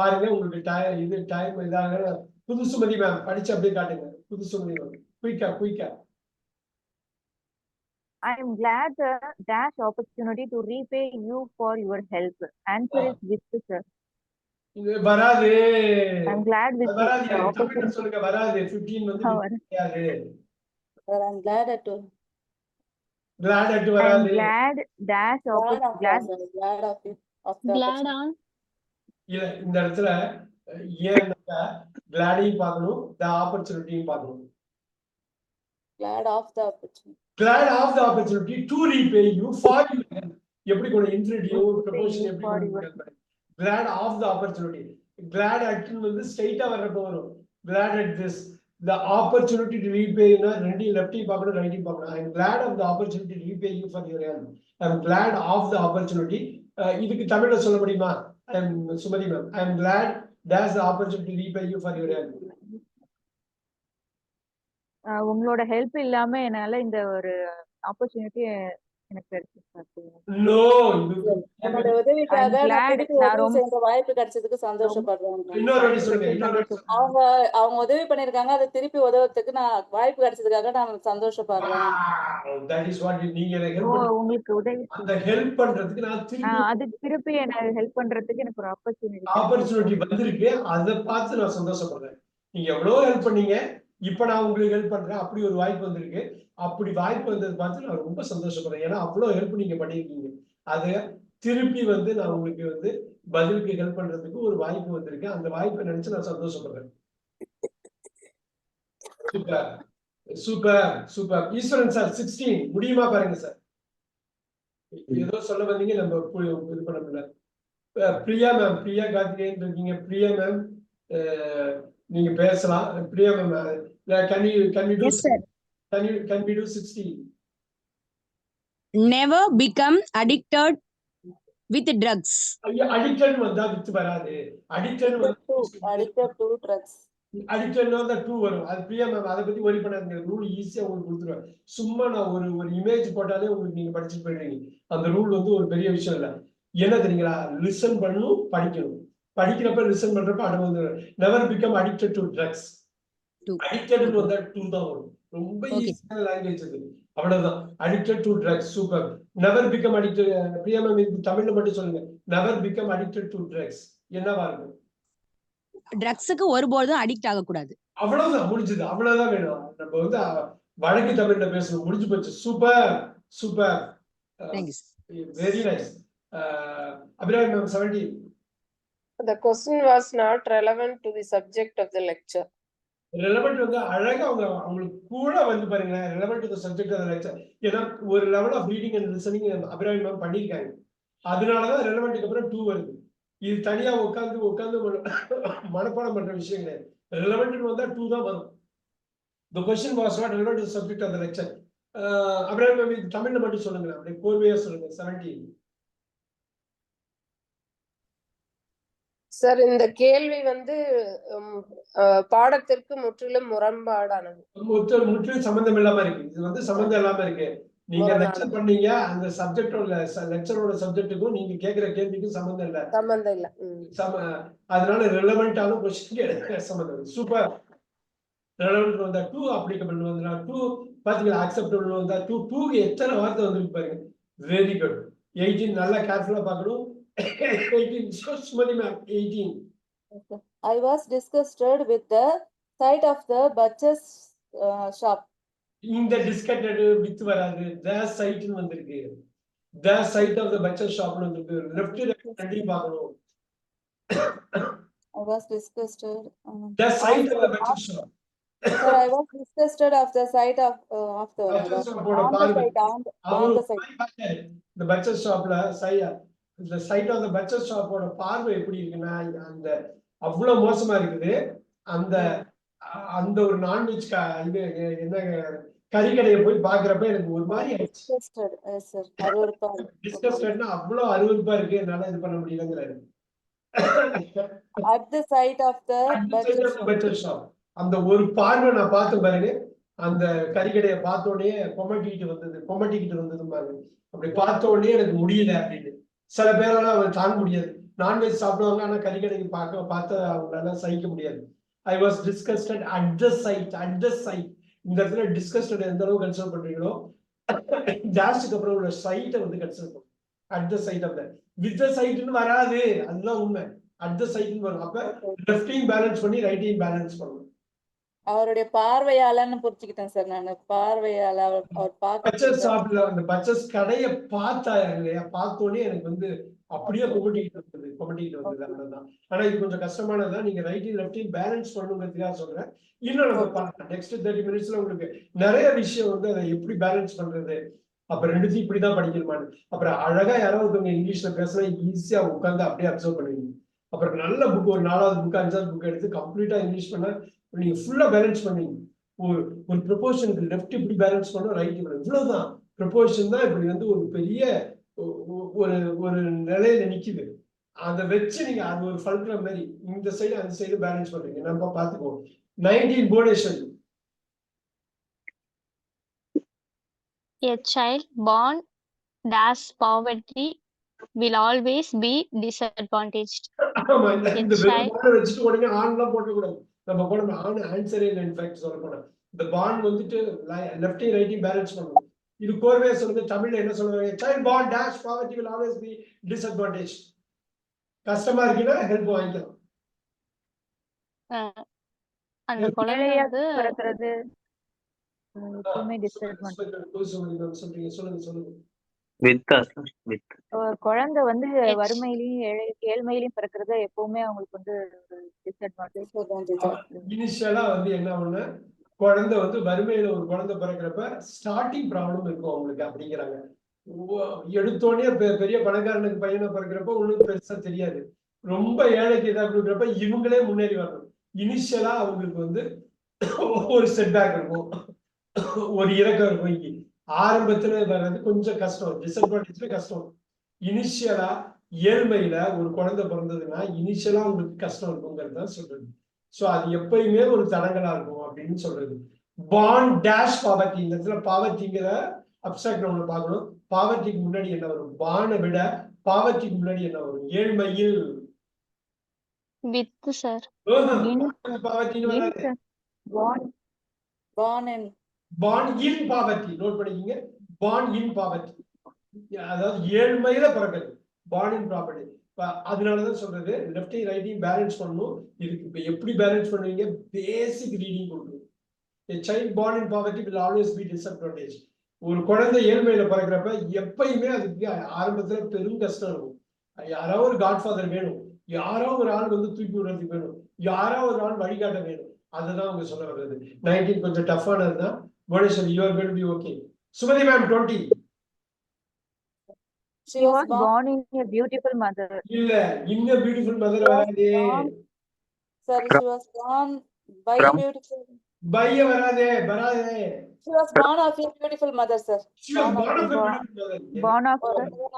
பாருங்க. உங்களுக்கு டைம் இதாக. புதுசுமதி மேம் படிச்சு அப்படியே காட்டுங்க. புதுசுமதி மேம் குயிக்கா. I am glad the dash opportunity to repay you for your help. Answer is with sir. வராது. I am glad with தமிழ்ல சொல்லுங்க. வராது. 15 வந்து வராது. I'm glad at வராது. I am glad dash opportunity. Glad on. இல்ல இந்த இடத்துல ஏன்னா கிளாடையும் பார்க்கணும், த ஆப்பர்ச்சுனிட்டியும் பார்க்கணும். glad of the opportunity. Glad of the opportunity to repay you for your help. எப்படி கூட இன்ஃபினிட்டிவ் ப்ரொபோஷன் எப்படி கொடுக்கறது? Glad of the opportunity. Glad at வந்து ஸ்ட்ரைட்டா வரப்ப வரும். Glad at this. The opportunity to repay னா ரெண்டையும் லெஃப்டையும் பார்க்கணும், ரைட்டையும் பார்க்கணும். I am glad of the opportunity to repay you for your help. I am glad of the opportunity. இதுக்கு தமிழ்ல சொல்ல முடியுமா? I am Sumathi ma'am. I am glad that's the opportunity to repay you for your help. உங்களோட help இல்லாம என்னால இந்த ஒரு opportunity எனக்கு கிடைச்சிருக்கு. No, என்னோட உதவிக்காக நான் திருப்பி உதவி செய்ய வாய்ப்பு கிடைச்சதுக்கு சந்தோஷப்படுறேன். அவங்க உதவி பண்ணிருக்காங்க, அதை திருப்பி உதவுறதுக்கு நான் வாய்ப்பு கிடைச்சதுக்காக நான் சந்தோஷப்படுறேன். That is what நீங்க உங்களுக்கு உதவி அந்த ஹெல்ப் பண்றதுக்கு நான் திருப்பி அது திருப்பி எனக்கு ஹெல்ப் பண்றதுக்கு எனக்கு ஒரு ஆப்பர்ச்சுனிட்டி வந்திருக்கு, அதை பார்த்து நான் சந்தோஷப்படுறேன். நீங்க எவ்வளவு ஹெல்ப் பண்ணீங்க, இப்ப நான் உங்களுக்கு ஹெல்ப் பண்றேன், அப்படி ஒரு வாய்ப்பு வந்திருக்கு. அப்படி வாய்ப்பு வந்தது பார்த்து நான் ரொம்ப சந்தோஷப்படுறேன். ஏன்னா அவ்வளவு ஹெல்ப் நீங்க பண்ணிருக்கீங்க. அதை திருப்பி வந்து நான் உங்களுக்கு வந்து பதிலுக்கு ஹெல்ப் பண்றதுக்கு ஒரு வாய்ப்பு வந்திருக்கு. அந்த வாய்ப்பை நினைச்சு நான் சந்தோஷப்படுறேன். சூப்பர். ஈஸ்வரன் சார் 16 முடியுமா பாருங்க சார். ஏதோ சொல்ல வந்தீங்க, நம்ம இது பண்ண முடியல. பிரியா மேம், பிரியா கார்த்திகேயன் இருக்கீங்க. பிரியா மேம் நீங்க பேசலாம். Priya ma'am can we do 16? Never become addicted with drugs. Addicted வந்தா வித்து வராது. Addicted to drugs. Addicted வந்தா 2 வரும். அது பிரியா மேம் அதை பத்தி worry பண்ணாதீங்க. ரூல் ஈஸியா உங்களுக்கு கொடுத்துருவேன். சும்மா நான் ஒரு இமேஜ் போட்டாலே உங்களுக்கு நீங்க படிச்சுட்டு போயிடுவீங்க. அந்த ரூல் வந்து ஒரு பெரிய விஷயம் இல்ல. என்ன தெரியுங்களா? லிசன் பண்ணணும், படிக்கணும். படிக்கிறப்ப லிசன் பண்றப்ப அது வந்து never become addicted to drugs. Addicted வந்தா 2 தான் வரும். ரொம்ப ஈஸியான லாங்குவேஜ் அது. அவ்வளவுதான். Addicted to drugs. Super. never become addicted. Priya ma'am இது தமிழ்ல மட்டும் சொல்லுங்க. never become addicted to drugs. என்னவா இருக்கும்? ட்ரக்ஸுக்கு ஒருபோதும் அடிக்ட் ஆக கூடாது. அவ்வளவுதான், முடிஞ்சது. அவ்வளவுதான் வேணும். நம்ம வந்து வழக்கு தமிழ்ல பேசணும். முடிஞ்சு போச்சு. Super. Very nice. Abirami ma'am 17. The question was not relevant to the subject of the lecture. Relevant வந்து அழகா அவங்களுக்கு கூட வந்து பாருங்க, relevant to the subject of the lecture. ஏன்னா ஒரு level of reading and listening Abirami ma'am பண்ணிருக்காங்க. அதனாலதான் ரெலவெண்ட்க்கு அப்புறம் 2 வருது. இது தனியா உட்கார்ந்து மனப்பாடம் பண்ற விஷயம் கிடையாது. ரெலவெண்ட் வந்தா 2 தான் வரும். The question was not relevant to the subject of the lecture. Abirami ma'am தமிழ்ல மட்டும் சொல்லுங்க, அப்படியே கோர்வையா சொல்லுங்க. 17. சார் இந்த கேள்வி வந்து பாடத்திற்கு முற்றிலும் முரண்பாடானது. முற்றிலும் சம்பந்தம் இல்லாம இருக்கு. இது வந்து சம்பந்தம் இல்லாம இருக்கு. நீங்க லெக்சர் பண்ணீங்க, அந்த சப்ஜெக்டோட லெக்சரோட சப்ஜெக்ட்டுக்கும் நீங்க கேக்குற கேள்விக்கும் சம்பந்தம் இல்ல. சம்பந்தம் இல்ல. அதனால ரெலவெண்டான கொஸ்டின் சம்பந்தம். சூப்பர். ரெலவெண்ட் வந்தா டூ அப்ளிகபிள் வந்தா டூ பாத்தீங்களா, அக்செப்டபிள் வந்தா டூ. டூக்கு எத்தனை வார்த்தை வந்துருக்கு பாருங்க. Very good. 18 நல்லா கேர்ஃபுல்லா பார்க்கணும். 18 Sumathi ma'am 18. I was disgusted with the sight of the butcher's shop. இந்த டிஸ்கண்டட் வித் வராது, த சைட்னு வந்திருக்கு. த சைட் ஆஃப் த பச்சர் ஷாப்னு வந்திருக்கு. லெஃப்ட் ரைட் ரெண்டையும் பார்க்கணும். I was disgusted. The sight of the butcher shop. Sir, I was disgusted of the sight of the butcher ஷாப்போட on the பார்வை. site on the site. இந்த பச்சர் ஷாப்ல இந்த சைட் ஆஃப் த பச்சர் ஷாப்போட பார்வை எப்படி இருக்குன்னா, அந்த அவ்வளவு மோசமா இருக்குது. அந்த அந்த ஒரு நான்வெஜ் இது என்ன கறிக்கடையை போய் பாக்குறப்ப எனக்கு ஒரு மாதிரி டிஸ்கஸ்டட்னா அவ்வளவு அருவருப்பா இருக்கு, என்னால இது பண்ண முடியலங்கிறாரு. At the sight of the butcher shop. அந்த ஒரு பார்வை நான் பார்த்து பாருங்க. அந்த கறிக்கடையை பார்த்த உடனே பொமட்டிக்கிட்டு வந்தது பாருங்க. அப்படி பார்த்த உடனே எனக்கு முடியல அப்படின்னு. சில பேரால அவங்க தாங்க முடியாது. நான்வெஜ் சாப்பிடுவாங்க, ஆனா கறிக்கடைக்கு பார்த்து அவங்களால சகிக்க முடியாது. I was disgusted at the sight. இந்த இடத்துல டிஸ்கஸ்டட் எந்த அளவுக்கு கன்சிடர் பண்றீங்களோ, ஜாஸ்திக்கு அப்புறம் உள்ள சைட்டை வந்து கன்சிடர் பண்ணும். At the sight of that. With the சைட்னு வராது, அதுதான் உண்மை. அட் த சைட்னு வரும். அப்ப லெஃப்டையும் பேலன்ஸ் பண்ணி ரைட்டையும் பேலன்ஸ் பண்ணணும். அவருடைய பார்வையாளன்னு புரிஞ்சுக்கிட்டேன் சார். நான் பார்வையாள அவர் பச்சர் ஷாப்ல அந்த பச்சர்ஸ் கடையை பார்த்தாரு இல்லையா, பார்த்தோன்னே எனக்கு வந்து அப்படியே கொமட்டிக்கிட்டு வந்தது. அவ்வளவுதான். ஆனா இது கொஞ்சம் கஷ்டமானதான். நீங்க ரைட்டையும் லெஃப்டையும் பேலன்ஸ் பண்ணுங்கிறதுக்காக சொல்றேன். இன்னும் நம்ம பார்க்கலாம். நெக்ஸ்ட் 30 மினிட்ஸ்ல உங்களுக்கு நிறைய விஷயம் வந்து அதை எப்படி பேலன்ஸ் பண்றது, அப்புறம் ரெண்டுத்தையும் இப்படிதான் படிக்கணுமான்னு. அப்புறம் அழகா யாராவது இங்கிலீஷ்ல பேசினா ஈஸியா உட்காந்து அப்படியே அப்சர்வ் பண்ணுவீங்க. அப்புறம் நல்ல புக், ஒரு 4வது புக் 5வது புக் எடுத்து கம்ப்ளீட்டா இங்கிலீஷ் பண்ண நீங்க ஃபுல்லா பேலன்ஸ் பண்ணுவீங்க. ஒரு ப்ரொபோஷனுக்கு லெஃப்ட் இப்படி பேலன்ஸ் பண்ணோம், ரைட் இப்படி. இவ்வளவுதான் ப்ரொபோஷன் தான் இப்படி வந்து ஒரு பெரிய ஒரு நிலையில நிக்குது. அதை வச்சு நீங்க அது ஒரு ஃபல்க்ர மாதிரி இந்த சைடு அந்த சைடு பேலன்ஸ் பண்றீங்க. நம்ம பாத்துக்குவோம். 19 Bhuvaneswari. A child born dash poverty will always be disadvantaged. ஆமா, இந்த வச்சுட்டு உடனே ஆன்லாம் போட்டக்கூடாது. நம்ம போடணும் ஆன் ஆன்சரே இல்லை. இன்ஃபேக்ட் சொல்ல போனா இந்த பாண்ட் வந்துட்டு லெஃப்டையும் ரைட்டையும் பேலன்ஸ் பண்ணணும். இது கோர்வேஸ் வந்து தமிழ்ல என்ன சொல்லுவாங்க, child born dash poverty will always be disadvantaged. கஷ்டமா இருக்குன்னா ஹெல்ப் வாங்கிக்கலாம். அந்த குழந்தை பிறக்கிறது எப்பவுமே டிஸ்அட்வான்டேஜ். சொல்லுங்க. குழந்தை வந்து வறுமையிலையும் ஏழ்மையிலையும் பிறக்கிறது எப்பவுமே அவங்களுக்கு வந்து டிஸ்அட்வான்டேஜ். இனிஷியலா வந்து என்ன ஒண்ணு, குழந்தை வந்து வறுமையில ஒரு குழந்தை பிறக்கிறப்ப ஸ்டார்டிங் ப்ராப்ளம் இருக்கும் அவங்களுக்கு அப்படிங்கிறாங்க. எடுத்தோடனே பெரிய பணக்காரனுக்கு பையனை பிறக்கிறப்ப ஒண்ணும் பெருசா தெரியாது. ரொம்ப ஏழைக்கு ஏதாவது கொடுக்குறப்ப இவங்களே முன்னேறி வரணும். இனிஷியலா அவங்களுக்கு வந்து ஒரு செட்பேக் இருக்கும், ஒரு இறக்கம் இருக்கும். ஆரம்பத்துல வர்றது கொஞ்சம் கஷ்டம், டிஸ்அட்வான்டேஜ்ல கஷ்டம். இனிஷியலா ஏழ்மையில ஒரு குழந்தை பிறந்ததுன்னா இனிஷியலா உங்களுக்கு கஷ்டம் இருக்குங்கிறது தான் சொல்றது. சோ அது எப்பயுமே ஒரு தடங்களா இருக்கும் அப்படின்னு சொல்றது. Bond dash poverty. இந்த இடத்துல பாவர்ட்டிங்கிற அப்சாக்ட் ஒண்ணு பார்க்கணும். பாவர்ட்டிக்கு முன்னாடி என்ன வரும்? பானை விட பாவர்ட்டிக்கு முன்னாடி என்ன வரும்? ஏழ்மையில் வித் சார். பாவர்ட்டின்னு வராது. Born in poverty. நோட் பண்ணிக்கீங்க. born in poverty. அதாவது ஏழ்மையில பிறகுது. born in poverty. அதனாலதான் சொல்றது லெஃப்டையும் ரைட்டையும் பேலன்ஸ் பண்ணணும். இதுக்கு இப்ப எப்படி பேலன்ஸ் பண்ணுவீங்க? பேசிக் ரீடிங் கொடுக்கணும். A child born in poverty will always be disadvantaged. ஒரு குழந்தை ஏழ்மையில பிறக்கிறப்ப எப்பயுமே அதுக்கு ஆரம்பத்துல பெரும் கஷ்டம் இருக்கும். யாரோ ஒரு காட்ஃபாதர் வேணும், யாரோ ஒரு ஆள் வந்து தூக்கி விடுறதுக்கு வேணும், யாரோ ஒரு ஆள் வழிகாட்ட வேணும். அதுதான் அவங்க சொல்ல வர்றது. 19 கொஞ்சம் டஃப்பானதுதான். Bhuvaneswari, you are going to be okay. Sumati ma'am 20. She was born in a beautiful mother. இல்ல, in a beautiful mother வராதே. Sir, she was born by a beautiful. By வராதே. She was born of a beautiful mother, sir. She was born of a beautiful mother. Born of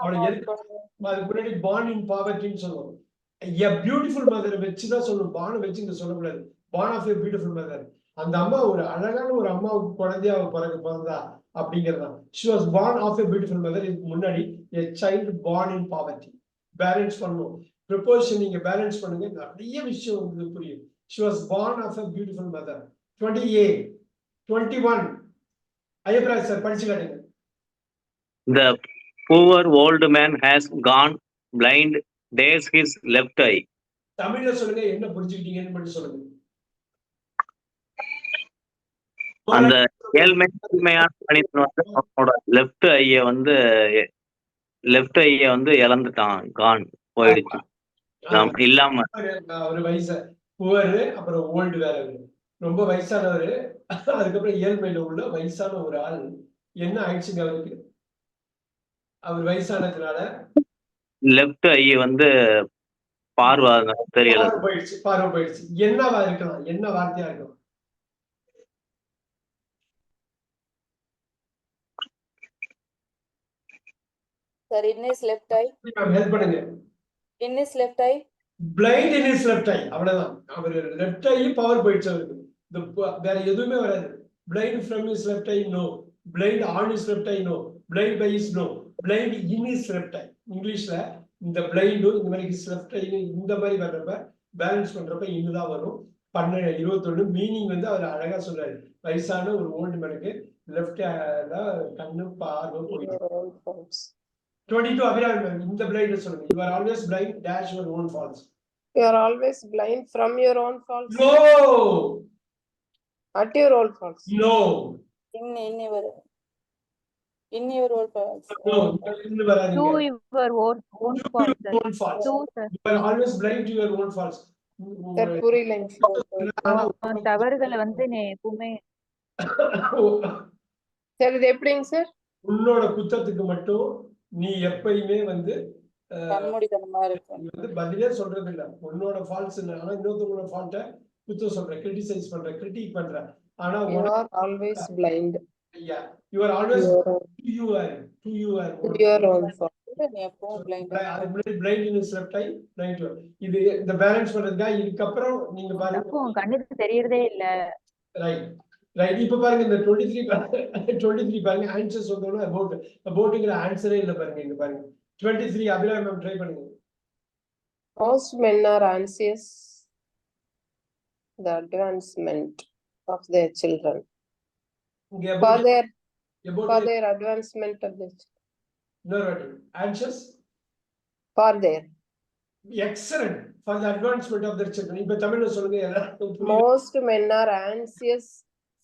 அவளை அதுக்கு முன்னாடி born in poverty ன்னு சொல்லுவோம். a beautiful mother வச்சுதான் சொல்லணும், பானை வச்சு இங்க சொல்லக்கூடாது. born of a beautiful mother. அந்த அம்மா ஒரு அழகான ஒரு அம்மாவுக்கு குழந்தையா பிறந்தா அப்படிங்கிறதா. she was born of a beautiful mother. இதுக்கு முன்னாடி a child born in poverty. Balance பண்ணும், ப்ரொபோர்ஷன் நீங்க பேலன்ஸ் பண்ணுங்க, நிறைய விஷயம் உங்களுக்கு புரியும். she was born of a beautiful mother. 20A 21 Ayyapparaj sir படிச்சு காட்டுங்க. The poor old man has gone blind, dares his left eye. தமிழ்ல சொல்லுங்க, என்ன புரிஞ்சுக்கிட்டீங்கன்னு மட்டும் சொல்லுங்க. அந்த ஏழ்மையான மனிதன் வந்து அவனோட லெஃப்ட் ஐய வந்து இழந்துட்டான், கான் போயிடுச்சு, இல்லாம. ஒரு வயசு புவர், அப்புறம் ஓல்டு வேற, ரொம்ப வயசானவர், அதுக்கப்புறம் இயல்மையில உள்ள வயசான ஒரு ஆள். என்ன ஆயிடுச்சுங்க அவருக்கு? அவர் வயசானதுனால லெஃப்ட் ஐ வந்து பார்வை தெரியல, பார்வை போயிடுச்சு. என்னவா இருக்கலாம், என்ன வார்த்தையா இருக்கலாம்? Sir, in his left eye. Help பண்ணுங்க. In his left eye. Blind in his left eye. அவ்வளவுதான். அவர் லெஃப்ட் ஐ பவர் போயிடுச்சு அவருக்கு. வேற எதுவுமே வராது. Blind from his left eye, no. Blind on his left eye, no. Blind by his, no. Blind in his left eye. இங்கிலீஷ்ல இந்த பிளைண்டும் இந்த மாதிரி his left eye இந்த மாதிரி வர்றப்ப பேலன்ஸ் பண்றப்ப இன்னுதான் வரும். 21 மீனிங் வந்து அவர் அழகா சொல்றாரு. வயசான ஒரு ஓல்டு மேனுக்கு லெஃப்ட் கண்ணு பார்வை போயிடுச்சு. 22 அபிராமி இந்த பிளைண்ட் சொல்லுங்க. You are always blind dash your own faults. You are always blind from your own faults. No. At your own faults. No. In your own faults. No. இன்னும் வராதீங்க. To your own faults, sir. Own faults. To, sir. You are always blind to your own faults. Sir, புரியலைங்க sir. தவறுகளை வந்து நீ எப்பவுமே sir இது எப்படிங்க sir? உன்னோட குத்தத்துக்கு மட்டும் நீ எப்பயுமே வந்து கண்மூடித்தனமா இருக்கு. வந்து பதிலே சொல்றது இல்ல. உன்னோட ஃபால்ட்ஸ் இல்ல, ஆனா இன்னொருத்தவங்களோட ஃபால்ட்டை குத்தம் சொல்ற, கிரிட்டிசைஸ் பண்ற, கிரிட்டிக் பண்ற. ஆனா You are always blind. yeah, you are always to your own fault. நீ எப்பவும் blind. blind in his left eye, blind to இது இந்த பேலன்ஸ் பண்றதுக்கா. இதுக்கப்புறம் நீங்க பாருங்க, கண்ணுக்கு தெரியறதே இல்ல. Right right. இப்ப பாருங்க இந்த 23 பாருங்க, ஆன்சர்ஸ் வந்தோம்னா அபவுட்ங்கிற ஆன்சரே இல்ல பாருங்க. இங்க பாருங்க 23 அபிராமி மேம் ட்ரை பண்ணுங்க. Most men are anxious the advancement of their children. இங்க For their advancement of their children. no anxious For their. excellent for the advancement of their children. இப்ப தமிழ்ல சொல்லுங்க எல்லாரும். Most men are anxious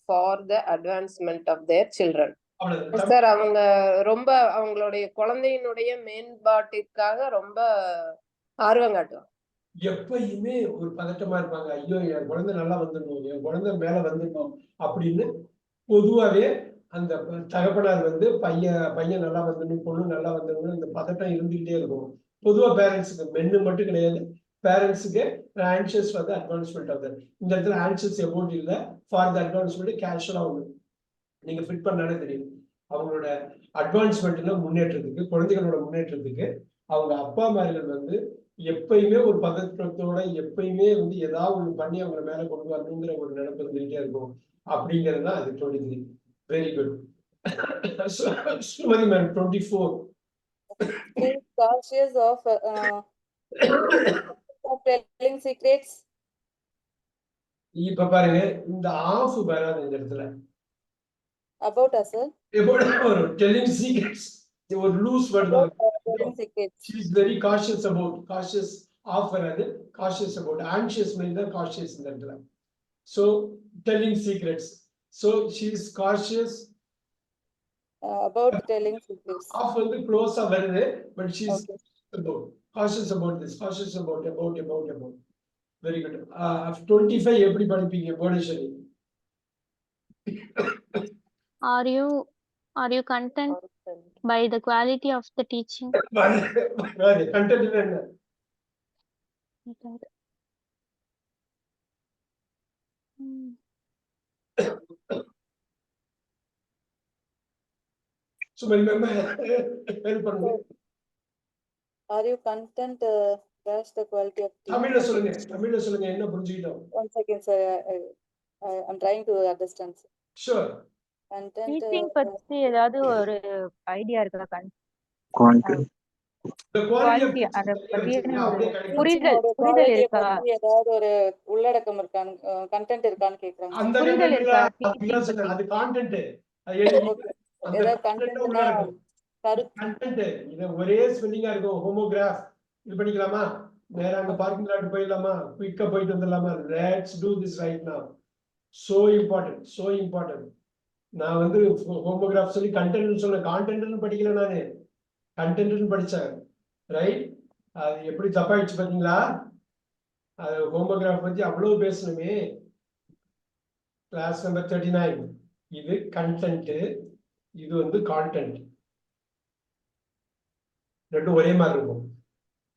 for the advancement of their children. அவ்வளவுதான். Sir அவங்க ரொம்ப அவங்களுடைய குழந்தையினுடைய மேம்பாட்டிற்காக ரொம்ப ஆர்வம் காட்டுவாங்க. எப்பயுமே ஒரு பதட்டமா இருப்பாங்க. ஐயோ என் குழந்தை நல்லா வந்துடணும், என் குழந்தை மேல வந்துடணும் அப்படின்னு பொதுவாவே அந்த தகப்பனார் வந்து பையன் நல்லா வந்துடணும், பொண்ணு நல்லா வந்துடணும், இந்த பதட்டம் இருந்துகிட்டே இருக்கும். பொதுவா பேரண்ட்ஸுக்கு, மென்னு மட்டும் கிடையாது, பேரண்ட்ஸுக்கு anxious for the advancement of that. இந்த இடத்துல ஆன்ஷியஸ் அபவுட் இல்ல, ஃபார் த அட்வான்ஸ்மெண்ட் கேஷுவலா ஒண்ணு நீங்க ஃபிட் பண்ணாலே தெரியும். அவங்களோட அட்வான்ஸ்மெண்ட்ல முன்னேற்றத்துக்கு, குழந்தைகளோட முன்னேற்றத்துக்கு அவங்க அப்பா அம்மார்கள் வந்து எப்பயுமே ஒரு பதற்றத்தோட, எப்பயுமே வந்து ஏதாவது ஒண்ணு பண்ணி அவங்க மேல கொண்டு வரணுங்கிற ஒரு நினைப்பு இருந்துகிட்டே இருக்கும். அப்படிங்கிறது தான் அது 23. Very good. Sumathi ma'am 24. Being cautious of telling secrets. இப்ப பாருங்க இந்த ஆஃப் வராது இந்த இடத்துல. About us, sir. About ஒரு telling secrets, ஒரு லூஸ் வேர்ட் தான். Telling secrets. She is very cautious about, cautious ஆஃப் வராது, cautious about, anxious means தான் cautious இந்த இடத்துல. So telling secrets, so she is cautious About telling secrets. Of வந்து க்ளோஸா வருது, but she is about, cautious about this, cautious about. Very good. 25 எப்படி படிப்பீங்க புவனேஸ்வரி? Are you content by the quality of the teaching? Content என்ன? Sumathi ma'am help பண்ணுங்க. Are you content Dash the quality of தமிழ்ல சொல்லுங்க என்ன புரிஞ்சுக்கிட்டோம்? One second, sir. I'm trying to understand. Sir. Sure. Content. Teaching பத்தி ஏதாவது ஒரு ஐடியா இருக்கா? Content. The quality of Quality, அத பத்தின ஒரு அப்படியே புரிதல் quality இருக்கா? பத்தி ஏதாவது ஒரு உள்ளடக்கம் இருக்கான்னு கண்டென்ட் இருக்கான்னு கேக்குறாங்க. அந்த புரிதல் இருக்கா? content சொன்னேன். அது content. அது எழுதி அந்த ஏதாவது content உள்ள கண்டென்ட்னா இருக்கும். content இது ஒரே ஸ்பெல்லிங்கா இருக்கும். ஹோமோகிராஃப் இது பண்ணிக்கலாமா? நேரா அங்க பார்க்கிங் லாட் போயிடலாமா? குயிக்கா போயிட்டு வந்துடலாமா? Let's do this right now. So important. நான் வந்து ஹோமோகிராஃப் சொல்லி கண்டென்ட் சொன்னேன். கான்டென்ட்னு படிக்கல நானு. கண்டென்ட்னு படிச்சேன். ரைட்? அது எப்படி தப்பாயிடுச்சு பாத்தீங்களா? அது ஹோமோகிராஃப் பத்தி அவ்வளவு பேசணுமே. Class number 39. இது கண்டென்ட், இது வந்து கான்டென்ட். ரெண்டும் ஒரே மாதிரி இருக்கும்.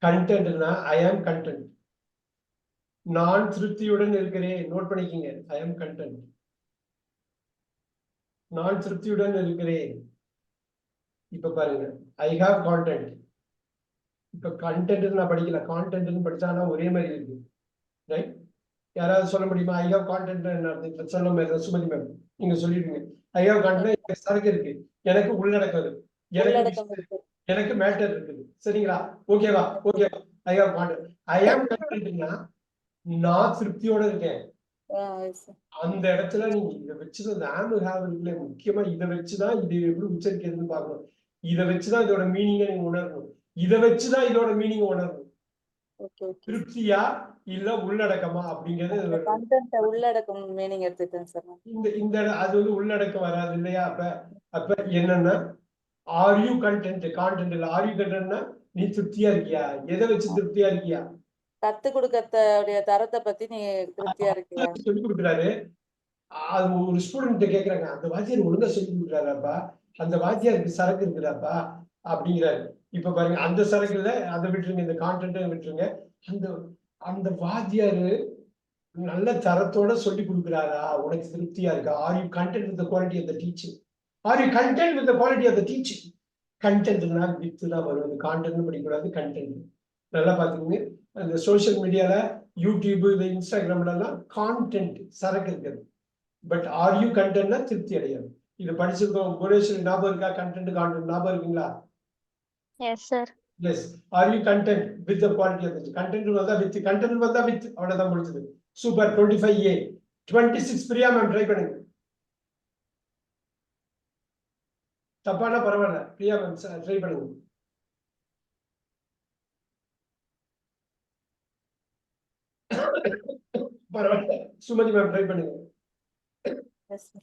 கண்டென்ட்னா ஐ ஆம் கண்டென்ட். நான் திருப்தியுடன் இருக்கிறேன். நோட் பண்ணிக்கங்க. ஐ ஆம் கண்டென்ட். நான் திருப்தியுடன் இருக்கிறேன். இப்ப பாருங்க, ஐ ஹாவ் கான்டென்ட். இப்ப கண்டென்ட் நான் படிக்கல, கான்டென்ட் படிச்சானா ஒரே மாதிரி இருக்கு. ரைட்? யாராவது சொல்ல முடியுமா? ஐ ஹாவ் கான்டென்ட் என்ன சொல்ல மாதிரி? சுமதி மேம் நீங்க சொல்லிடுங்க. ஐ ஹாவ் கான்டென்ட் சரக்கு இருக்கு, எனக்கு உள்ளடக்கம் இருக்கு, எனக்கு மேட்டர் இருக்குது. சரிங்களா? ஓகேவா? ஓகேவா? I have content. ஐ ஆம் கான்டென்ட்னா நான் திருப்தியோட இருக்கேன். அந்த இடத்துல நீங்க இதை வச்சுதான் இந்த ஆம் ஹாவ் இருக்குல்ல, முக்கியமா இதை வச்சுதான் இது எப்படி உச்சரிக்கிறதுன்னு பார்க்கணும். இதை வச்சுதான் இதோட மீனிங்கை நீங்க உணரணும். இதை வச்சுதான் இதோட மீனிங் உணரணும். திருப்தியா இல்ல உள்ளடக்கமா அப்படிங்கிறது உள்ளடக்கம் மீனிங் எடுத்துட்டேன் சார். இந்த அது வந்து உள்ளடக்கம் வராது இல்லையா? அப்ப என்னன்னா ஆர் யூ கண்டென்ட், கான்டென்ட் இல்ல. ஆர் யூ கண்டென்ட்னா நீ திருப்தியா இருக்கியா? எதை வச்சு திருப்தியா இருக்கியா? கத்து கொடுக்கறதுடைய தரத்தை பத்தி நீ திருப்தியா இருக்கியா? சொல்லி கொடுக்குறாரு. அது ஒரு ஸ்டூடெண்ட் கேக்குறாங்க, அந்த வாத்தியார் ஒழுங்கா சொல்லி கொடுக்குறாராப்பா, அந்த வாத்தியாருக்கு சரக்கு இருக்குதாப்பா அப்படிங்கிறாரு. இப்ப பாருங்க, அந்த சரக்குல அதை விட்டுருங்க, இந்த கான்டென்ட் விட்டுருங்க. அந்த அந்த வாத்தியாரு நல்ல தரத்தோட சொல்லி கொடுக்குறாரா? உனக்கு திருப்தியா இருக்கா? Are you content with the quality of the teaching? Are you content with the quality of the teaching? கண்டென்ட்னா வித் தான் வரும். கான்டென்ட் படிக்கக்கூடாது, கண்டென்ட். நல்லா பாத்துக்கோங்க. அந்த சோசியல் மீடியால யூடியூப், இந்த இன்ஸ்டாகிராம்ல எல்லாம் கான்டென்ட் சரக்கு இருக்குது. பட் ஆர் யூ கண்டென்ட்னா திருப்தி அடையாது. இது படிச்சிருக்கோம். புவனேஸ்வரி ஞாபகம் இருக்கா? கண்டென்ட் கான்டென்ட் ஞாபகம் இருக்குங்களா? Yes, sir. Yes. Are you content with the quality of the content? Content வந்தா with அவ்வளவுதான் முடிஞ்சது. Super. 25A 26 Priya ma'am try பண்ணுங்க. தப்பானா பரவாயில்ல, பிரியா மேம் ட்ரை பண்ணுங்க. பரவாயில்ல, சுமதி மேம் ட்ரை பண்ணுங்க. Yes, sir.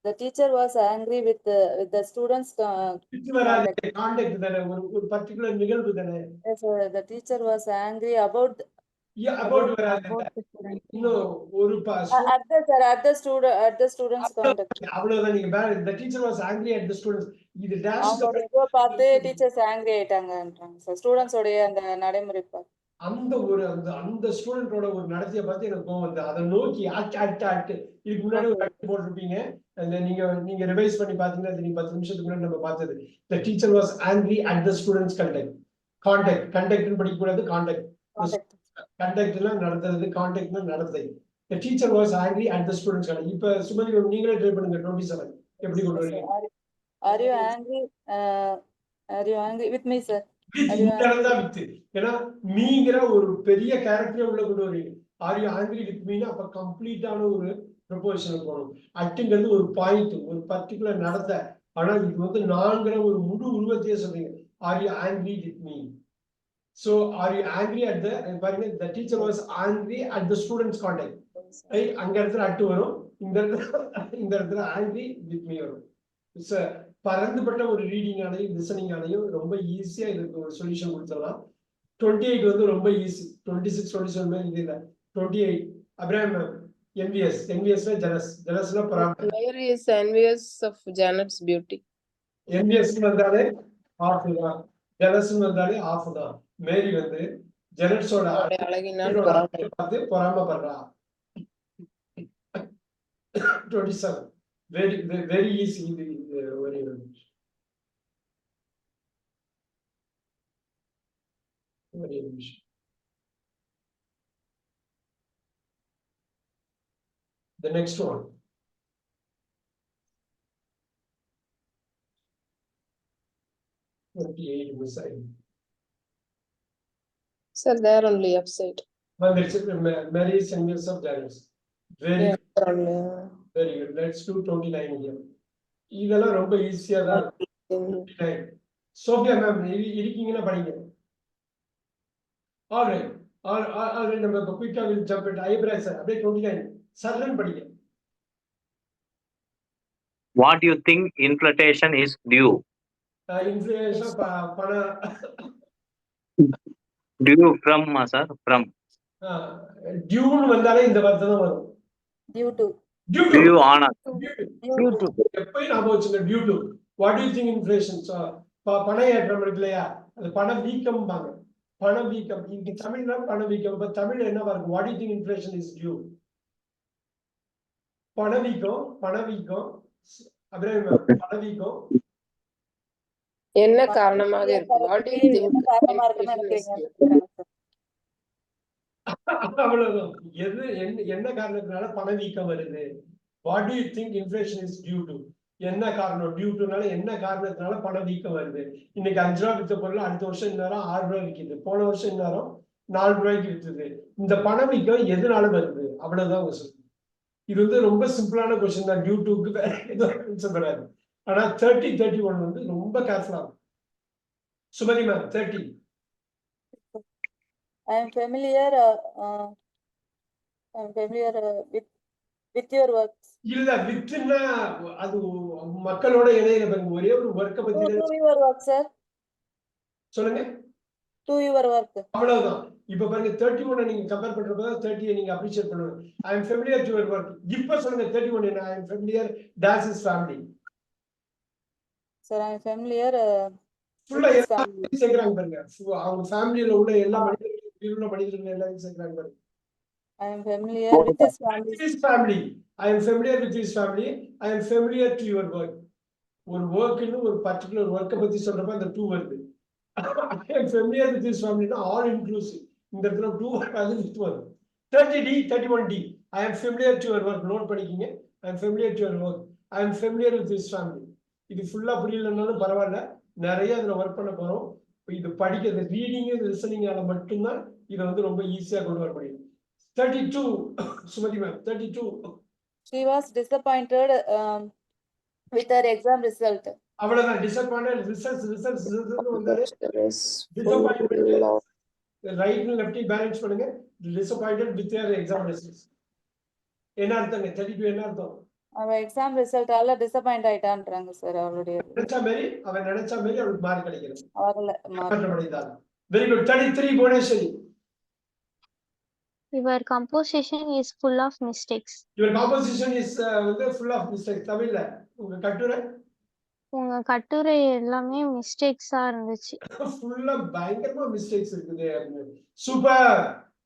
The teacher was angry with the students. Contact தானே, ஒரு பர்టిక్యులர் நிகழ்வு தானே. Yes, sir. The teacher was angry about about இன்னும் ஒரு at the students conduct. அவ்வளவுதான். நீங்க the teacher was angry at the students. இது dash பார்த்து டீச்சர்ஸ் angry ஆயிட்டாங்கன்றாங்க சார். ஸ்டூடண்ட்ஸ் உடைய அந்த நடைமுறை அந்த ஸ்டூடெண்டோட ஒரு நடத்தைய பார்த்து எனக்கு கோவம் வந்து அதை நோக்கி இதுக்கு முன்னாடி ஒரு அட்டு போட்டிருப்பீங்க. நீங்க ரிவைஸ் பண்ணி பாத்தீங்கன்னா 10 நிமிஷத்துக்கு முன்னாடி நம்ம பார்த்தது. The teacher was angry at the students conduct படிக்க கூடாது. கண்டக்ட்னா நடத்துறது, கான்டாக்ட்னா நடத்தை. The teacher was angry at the students conduct. இப்ப சுமதி நீங்களே ட்ரை பண்ணுங்க. 27 எப்படி கொண்டு வரீங்க? Are you angry with me, sir? ஏன்னா மீங்கிற ஒரு பெரிய கேரக்டரே உள்ள கொண்டு வரீங்க. Are you angry with Meena அப்ப கம்ப்ளீட்டான ஒரு ப்ரொபோஷன் போகணும். அட்டுங்கிறது ஒரு பாயிண்ட், ஒரு பர்டிகுலர் நடத்தை. ஆனா இது வந்து நான்கிற ஒரு முழு உருவத்தையே சொல்றீங்க. Are you angry with me? So are you angry at the teacher was angry at the students conduct, right? அங்க இடத்துல அட்டு வரும், இந்த இடத்துல angry with me வரும். இட்ஸ் பரந்துபட்ட ஒரு ரீடிங் ஆனையும் லிசனிங் ஆனையும் ரொம்ப ஈஸியா இதுக்கு ஒரு சொல்யூஷன் கொடுத்துடலாம். 28 வந்து ரொம்ப ஈஸி. 26 27 மேல இது இல்ல. 28 அப்ராம் envious jealousனா பொறாமை. Where is envious of Janet's beauty? envious வந்தாலே ஆஃப் தான், jealous வந்தாலே ஆஃப் தான். மேரி வந்து ஜெனட்ஸோட அழகினால் பார்த்து பொறாமைப்படுறா. 27 very easy. ஒரே நிமிஷம். The next one. Beside. Sir, there only upside. வந்துருச்சு. Mary Singers of Darius. Very Yeah, there only. very good. Let's do 29 here. இதெல்லாம் ரொம்ப ஈஸியா தான் இருக்கு. சோஃபியா மேம் இருக்கீங்கன்னா படிங்க. ஆல்ரைட் ஆல்ரைட் நம்ம குயிக்கா வில் ஜம்ப் இட் ஐப்ரா சார் அப்படியே 29 சர்லன் படிங்க. What do you think inflation is due? Inflation பண Due from, sir, from. டியூன்னு வந்தாலே இந்த வார்த்தை தான் வரும். Due to. Due on. Due to. எப்பயும் ஞாபகம் வச்சுங்க due to. What you think inflation? பண ஏற்றம் இருக்கு இல்லையா, அது பண வீக்கம் பாங்க. பண வீக்கம் இங்க தமிழ்ல பண வீக்கம். இப்ப தமிழ்ல என்ன வரும்? What you think inflation is due? பணவீக்கம் பணவீக்கம் அப்புறம் பணவீக்கம் என்ன காரணமாக இருக்கு? What do you think? என்ன காரணமா இருக்குன்னு நினைக்கிறீங்க? அவ்வளவுதான். எது என்ன காரணத்தினால பணவீக்கம் வருது? What do you think inflation is due to? என்ன காரணம்? டியூ டுனால என்ன காரணத்தினால பணவீக்கம் வருது? இன்னைக்கு 5 ரூபாய் வித்த பொருள் அடுத்த வருஷம் இந்நேரம் 6 ரூபாய் விற்கிது. போன வருஷம் இந்நேரம் 4 ரூபாய்க்கு வித்துது. இந்த பணவீக்கம் எதனால வருது? அவ்வளவுதான் அவங்க சொல்லுங்க. இது வந்து ரொம்ப சிம்பிளான கொஸ்டின் தான். டியூ டுக்கு வேற எதுவும் ஆன்சர் வராது. ஆனா 30, 31 வந்து ரொம்ப கேர்ஃபுல்லா இருக்கும். Sumathi ma'am 30. I am familiar with your works. இல்ல வித்துன்னா அது மக்களோட இணையில பாருங்க. ஒரே ஒரு ஒர்க்க பத்தி To your work, sir. சொல்லுங்க. To your work. அவ்வளவுதான். இப்ப பாருங்க 31 நீங்க கம்பேர் பண்றப்ப 30 நீங்க அப்ரிஷியேட் பண்ணுங்க. I am familiar to your work. இப்ப சொல்லுங்க 31 என்ன? I am familiar dash his family. Sir, I am familiar ஃபுல்லா with his எல்லா family. சேர்க்கறாங்க பாருங்க. அவங்க ஃபேமிலில உள்ள எல்லா மனிதர்களும் உள்ள மனிதர்கள் எல்லாரும் சேர்க்கறாங்க பாருங்க. I am familiar with his family. His family. I am familiar with his family. I am familiar to your work. ஒரு workன்னு ஒரு பர்టిక్యులர் work பத்தி சொல்றப்ப அந்த 2 வருது. I am familiar with his family னா all inclusive. இந்த இடத்துல 2 வராது, 2 வரும். 30D 31D. I am familiar to your work. Note பண்ணிக்கங்க. I am familiar to your work. I am familiar with his family. இது ஃபுல்லா புரியலனாலும் பரவாயில்ல. நிறைய அதுல ஒர்க் பண்ண போறோம். இது படிக்கிறது ரீடிங் லிசனிங்கால மட்டும்தான் இதை வந்து ரொம்ப ஈஸியா கொண்டு வர முடியும். 32 Sumathi ma'am 32. She was disappointed with her exam result. அவ்வளவுதான். டிசப்பாயிண்டட் ரிசல்ட்ஸ் வந்தாலே ரைட் லெஃப்ட் பேலன்ஸ் பண்ணுங்க. Disappointed with your exam results என்ன அர்த்தங்க? 32 என்ன அர்த்தம்? அவ எக்ஸாம் ரிசல்ட்டால டிசப்பாயிண்ட் ஆயிட்டான்றாங்க சார். அவளுடைய நினைச்ச மாதிரி அவளுக்கு மார்க் கிடைக்கிறது. வரல mark. Very good. 33 Bhuvaneswari. Your composition is full of mistakes. Your composition is full of mistakes. தமிழ்ல உங்க கட்டுரை உங்க கட்டுரை எல்லாமே மிஸ்டேக்ஸா இருந்துச்சு. ஃபுல்லா பயங்கரமா மிஸ்டேக்ஸ் இருக்குது. Super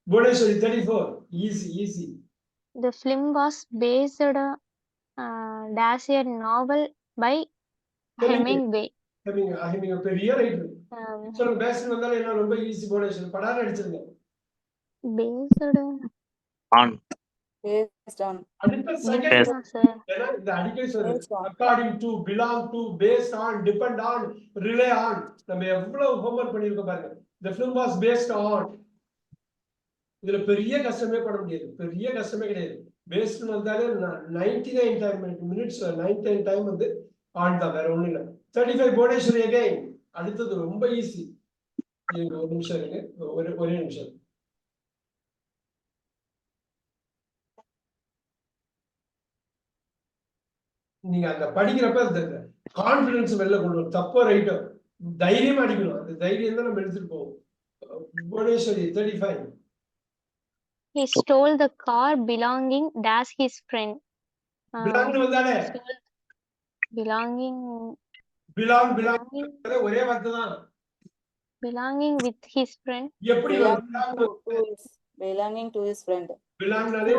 Bhuvaneswari 34. Easy. The film was based dash a novel by Hemingway. Hemingway பெரிய ரைட்டர். சொல்லுங்க. பேஸ்ட் வந்தால என்ன? ரொம்ப ஈஸி புவனேஸ்வரி. படார அடிச்சிருங்க. Based On. based on. அடுத்த செகண்ட் ஏன்னா இந்த அடிக்கடி சொல்றது according to, belong to, based on, depend on, rely on. நம்ம எவ்வளவு ஹோம்வொர்க் பண்ணிருக்கோம் பாருங்க. The film was based on. இதுல பெரிய கஷ்டமே பட முடியாது. பெரிய கஷ்டமே கிடையாது. பேஸ்ட் வந்தாலே 99 மினிட்ஸ் 99 டைம் வந்து ஆன் தான், வேற ஒண்ணும் இல்லை. 35 புவனேஸ்வரி அகைன். அடுத்தது ரொம்ப ஈஸி. ஒரு நிமிஷம் இருக்கு. ஒரே நிமிஷம். நீங்க அந்த படிக்கிறப்ப அந்த கான்பிடன்ஸ் வெளில கொண்டு வரும். தப்போ ரைட்டோ தைரியமா அடிக்கணும். அந்த தைரியம் தான் நம்ம எடுத்துட்டு போவோம். Bhuvaneswari 35. He stole the car belonging dash his friend. Belong வந்தானே Belonging ஒரே வார்த்தை தான். belonging with his friend. எப்படி belonging to his friend. பிலாங்னாலே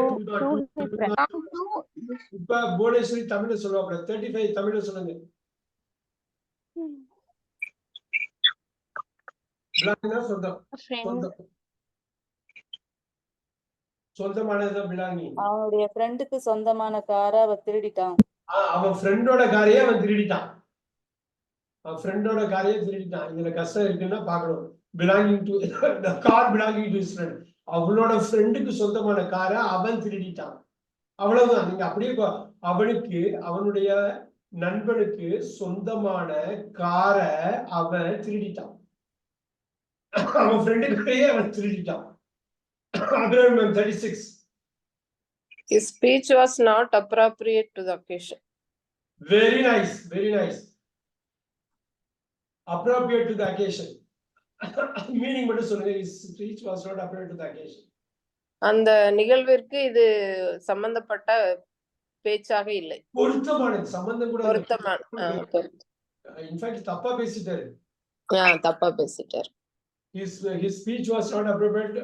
இப்ப புவனேஸ்வரி தமிழ்ல சொல்லுவாங்க. 35 தமிழ்ல சொல்லுங்க. பிலாங்கினா சொந்தம். A friend. சொந்தம். சொந்தமானதுதான் பிலாங்கிங். அவனுடைய ஃப்ரெண்டுக்கு சொந்தமான காரை அவன் திருடிட்டான். அவன் ஃப்ரெண்டோட காரையே அவன் திருடிட்டான். அவன் ஃப்ரெண்டோட காரையே திருடிட்டான். இதுல கஷ்டம் இருக்குன்னா பார்க்கணும். Belonging to the car belonging to his friend. அவனோட ஃப்ரெண்டுக்கு சொந்தமான காரை அவன் திருடிட்டான். அவ்வளவுதான். நீங்க அப்படியே அவனுக்கு அவனுடைய நண்பனுக்கு சொந்தமான காரை அவன் திருடிட்டான். அவன் ஃப்ரெண்டுக்குள்ளேயே அவன் திருடிட்டான். 36. His speech was not appropriate to the occasion. Very nice, very nice. Appropriate to the occasion. Meaning மட்டும் சொல்லுங்க. His speech was not appropriate to the occasion. அந்த நிகழ்விற்கு இது சம்பந்தப்பட்ட பேச்சாக இல்லை. பொருத்தமானது. சம்பந்தம் கூட பொருத்தமான இன்ஃபேக்ட் தப்பா பேசிட்டாரு. தப்பா பேசிட்டார். His speech was not appropriate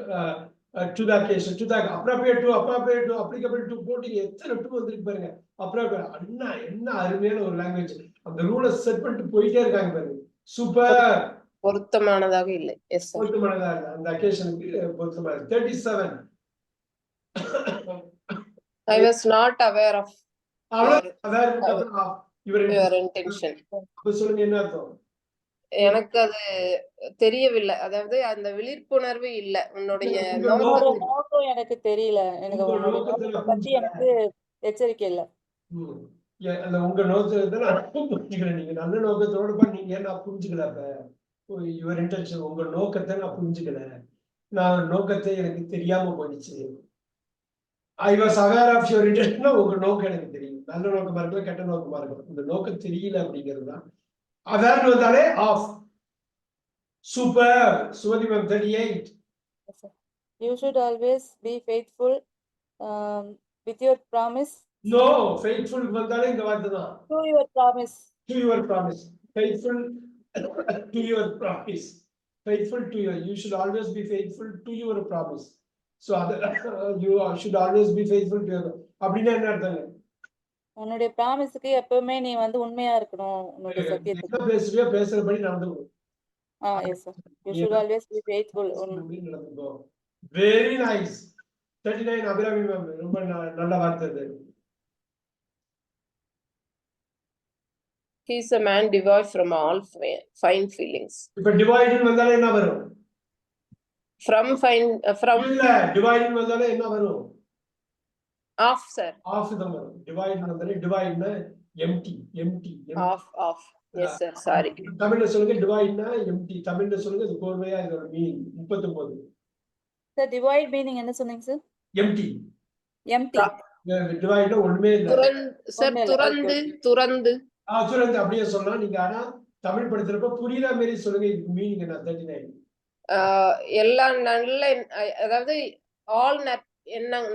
to the occasion. To the appropriate to applicable to போட்டீங்க. எத்தனை டூ வந்துருக்கு பாருங்க. appropriate அண்ணா என்ன அருமையான ஒரு லாங்குவேஜ். அந்த ரூலை செட் பண்ணிட்டு போயிட்டே இருக்காங்க பாருங்க. சூப்பர். பொருத்தமானதாக இல்லை. Yes sir. பொருத்தமானதா இல்லை. அந்த அக்கேஷனுக்கு பொருத்தமானது. 37. I was not aware of your intention. சொல்லுங்க என்ன அர்த்தம்? எனக்கு அது தெரியவில்லை. அதாவது அந்த விழிப்புணர்வு இல்ல. உன்னுடைய நோக்கம் எனக்கு தெரியல. எனக்கு உன்னோட நோக்கத்தை பத்தி எனக்கு எச்சரிக்கை இல்ல. உங்க நோக்கத்தை நான் புரிஞ்சுக்கிறேன். நீங்க நல்ல நோக்கத்தோட நீங்க நான் புரிஞ்சுக்கல. அப்ப யுவர் இன்டென்ஷன் உங்க நோக்கத்தை நான் புரிஞ்சுக்கல. நான் நோக்கத்தை எனக்கு தெரியாம போயிடுச்சு. I was aware of your intention. உங்க நோக்கம் எனக்கு தெரியும். நல்ல நோக்கமா இருக்கலாம், கெட்ட நோக்கமா இருக்கலாம். இந்த நோக்கம் தெரியல அப்படிங்கிறது தான். aware வந்தாலே of. Super. Sumathi ma'am 38. You should always be faithful with your promise. No, faithful வந்தாலே இந்த வார்த்தை தான். To your promise. To your promise. Faithful to your promise. Faithful to your. You should always be faithful to your promise. So you should always be faithful to your. அப்படின்னா என்ன அர்த்தங்க? உன்னுடைய ப்ராமிஸ்க்கு எப்பவுமே நீ வந்து உண்மையா இருக்கணும். உன்னுடைய சத்தியத்துக்கு பேசுறியா பேசுறபடி நடந்துக்கணும். yes sir. You should always be faithful. நடந்துக்கோ. Very nice. 39 அபிராமி மேம் ரொம்ப நல்ல வார்த்தை இது. He is a man devoid from all fine feelings. இப்ப டிவைட் வந்தாலே என்ன வரும்? From இல்ல டிவைட் வந்தாலே என்ன வரும்? off sir. off தான் வரும். டிவைட் வந்தாலே டிவைட்னா empty. off yes sir. sorry. தமிழ்ல சொல்லுங்க. டிவைட்னா empty. தமிழ்ல சொல்லுங்க. இது கோர்வையா இதோட மீனிங். 39. சார் டிவைட் மீனிங் என்ன சொன்னீங்க சார்? empty. டிவைட்னா ஒண்ணுமே இல்ல. துறந்து துறந்து அப்படியே சொல்லலாம் நீங்க. ஆனா தமிழ் படிக்கிறப்ப புரியற மாதிரி சொல்லுங்க. இதுக்கு மீனிங் என்ன? 39. எல்லா நல்ல அதாவது ஆல்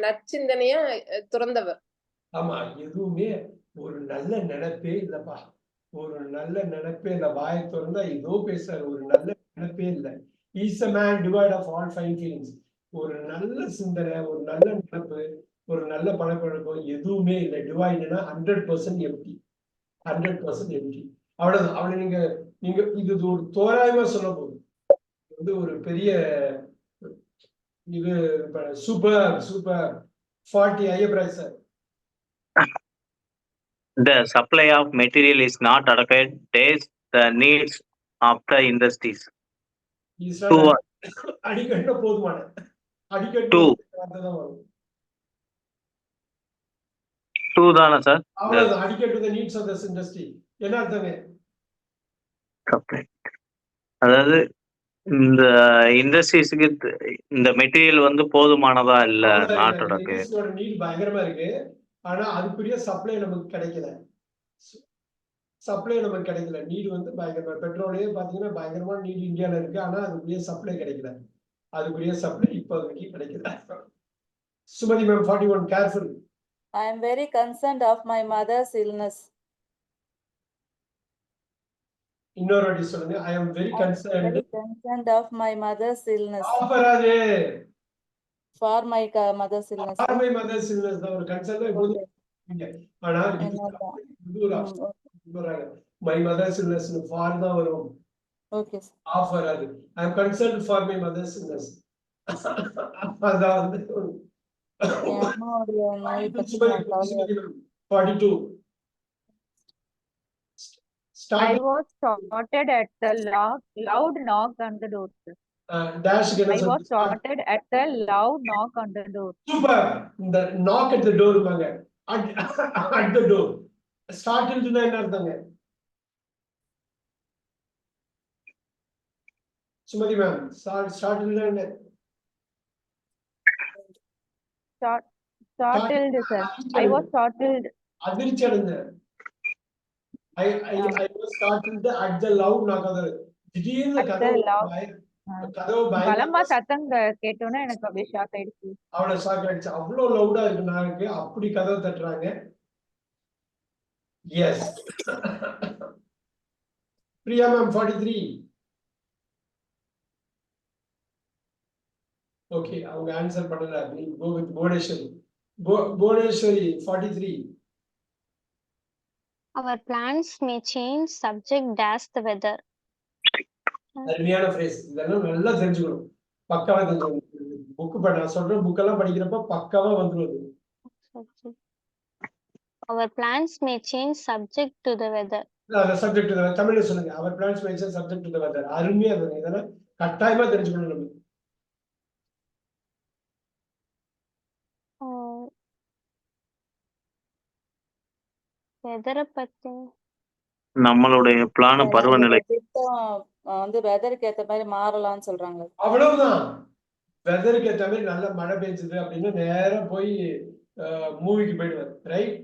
நற்சிந்தனையா துறந்தவர். ஆமா. எதுவுமே ஒரு நல்ல நினைப்பே இல்லப்பா. ஒரு நல்ல நினைப்பே இல்ல. வாயை திறந்தா ஏதோ பேசுறாரு. ஒரு நல்ல நினைப்பே இல்ல. He's a man devoid of all fine feelings. ஒரு நல்ல சிந்தனை, ஒரு நல்ல நினைப்பு, ஒரு நல்ல பழக்கவழக்கம் எதுவுமே இல்லை. டிவைட்னா 100% empty. 100% empty. அவ்வளவுதான். அவளை நீங்க இது ஒரு தோராயமா சொல்ல போகுது. வந்து ஒரு பெரிய இது super 40 Ayyapraj sir. The supply of material is not adequate. Days the needs of the industries. அடிக்கட்ட போதுமான. அடிக்கட்டு தான் வரும். 2 தானா சார்? அவ்வளவுதான். அடிக்கட்டு the needs of this industry. என்ன அர்த்தங்க? அதாவது இந்த இண்டஸ்ட்ரீஸ்க்கு இந்த மெட்டீரியல் வந்து போதுமானதா இல்ல நாட்டோடக்கு. நீட் பயங்கரமா இருக்கு. ஆனா அதுக்குரிய சப்ளை நமக்கு கிடைக்கல. நீட் வந்து பயங்கரமா. பெட்ரோலே பாத்தீங்கன்னா பயங்கரமா நீட் இந்தியால இருக்கு. ஆனா அதுக்குரிய சப்ளை கிடைக்கல. இப்போதைக்கு கிடைக்கல. Sumathi ma'am 41. Careful. I am very concerned of my mother's illness. இன்னொரு வாட்டி சொல்லுங்க. I am very concerned of my mother's illness. ஆபராஜே. For my mother's illness. For my mother's illness தான் ஒரு கன்சர்ன். எப்போது ஆனா my mother's illness ஃபார் தான் வரும். Okay, sir. Offer அது. I am concerned for my mother's illness. அதான் வந்து என் அம்மாவுடைய நோய் பற்றி நான் கவலையா இருக்கேன். 42. I Start was started at the loud knock on the door. sir. dash I was started at the loud knock on the door. Super. இந்த knock at the door வாங்க. At the door. Startled னா என்ன அர்த்தங்க? Sumathi ma'am, startled னா என்ன? Startled, sir. I was startled. அதிர்ச்சி அடைந்தேன். I was startled at the loud knock on the door. திடீர்னு At the கதவு loud- கதவு பலமா பயங்கரமா சத்தம் கேட்டோன்னே எனக்கு அப்படியே ஷாக் ஆயிடுச்சு. அவளை ஷாக் ஆயிடுச்சு. அவ்வளவு லவுடா இருக்கு நாக்கு. அப்படி கதவை தட்டுறாங்க. எஸ். பிரியா மேம் 43. ஓகே, அவங்க ஆன்சர் பண்ணல. Go with Bhuvaneswari. Bhuvaneswari 43. Our plans may change subject dash the weather. அருமையான phrase. இதெல்லாம் நல்லா தெரிஞ்சுக்கணும். பக்காவா தெரிஞ்சுக்கணும். நான் சொல்ற புக்கெல்லாம் படிக்கிறப்ப பக்காவா வந்துருது. Our plans may change subject to the weather. Subject to the தமிழ்ல சொல்லுங்க. அவர் plans may change subject to the weather. அருமையா இருக்கு. இதெல்லாம் கட்டாயமா தெரிஞ்சுக்கணும் நம்ம. வெதரை பத்தி நம்மளுடைய பிளான் பருவநிலை. திட்டம் வந்து வெதருக்கு ஏத்த மாதிரி மாறலாம்னு சொல்றாங்க. அவ்வளவுதான். வெதருக்கு ஏத்த மாதிரி நல்ல மழை பெய்ஞ்சது அப்படின்னு நேரா போய் மூவிக்கு போயிடுவார். ரைட்?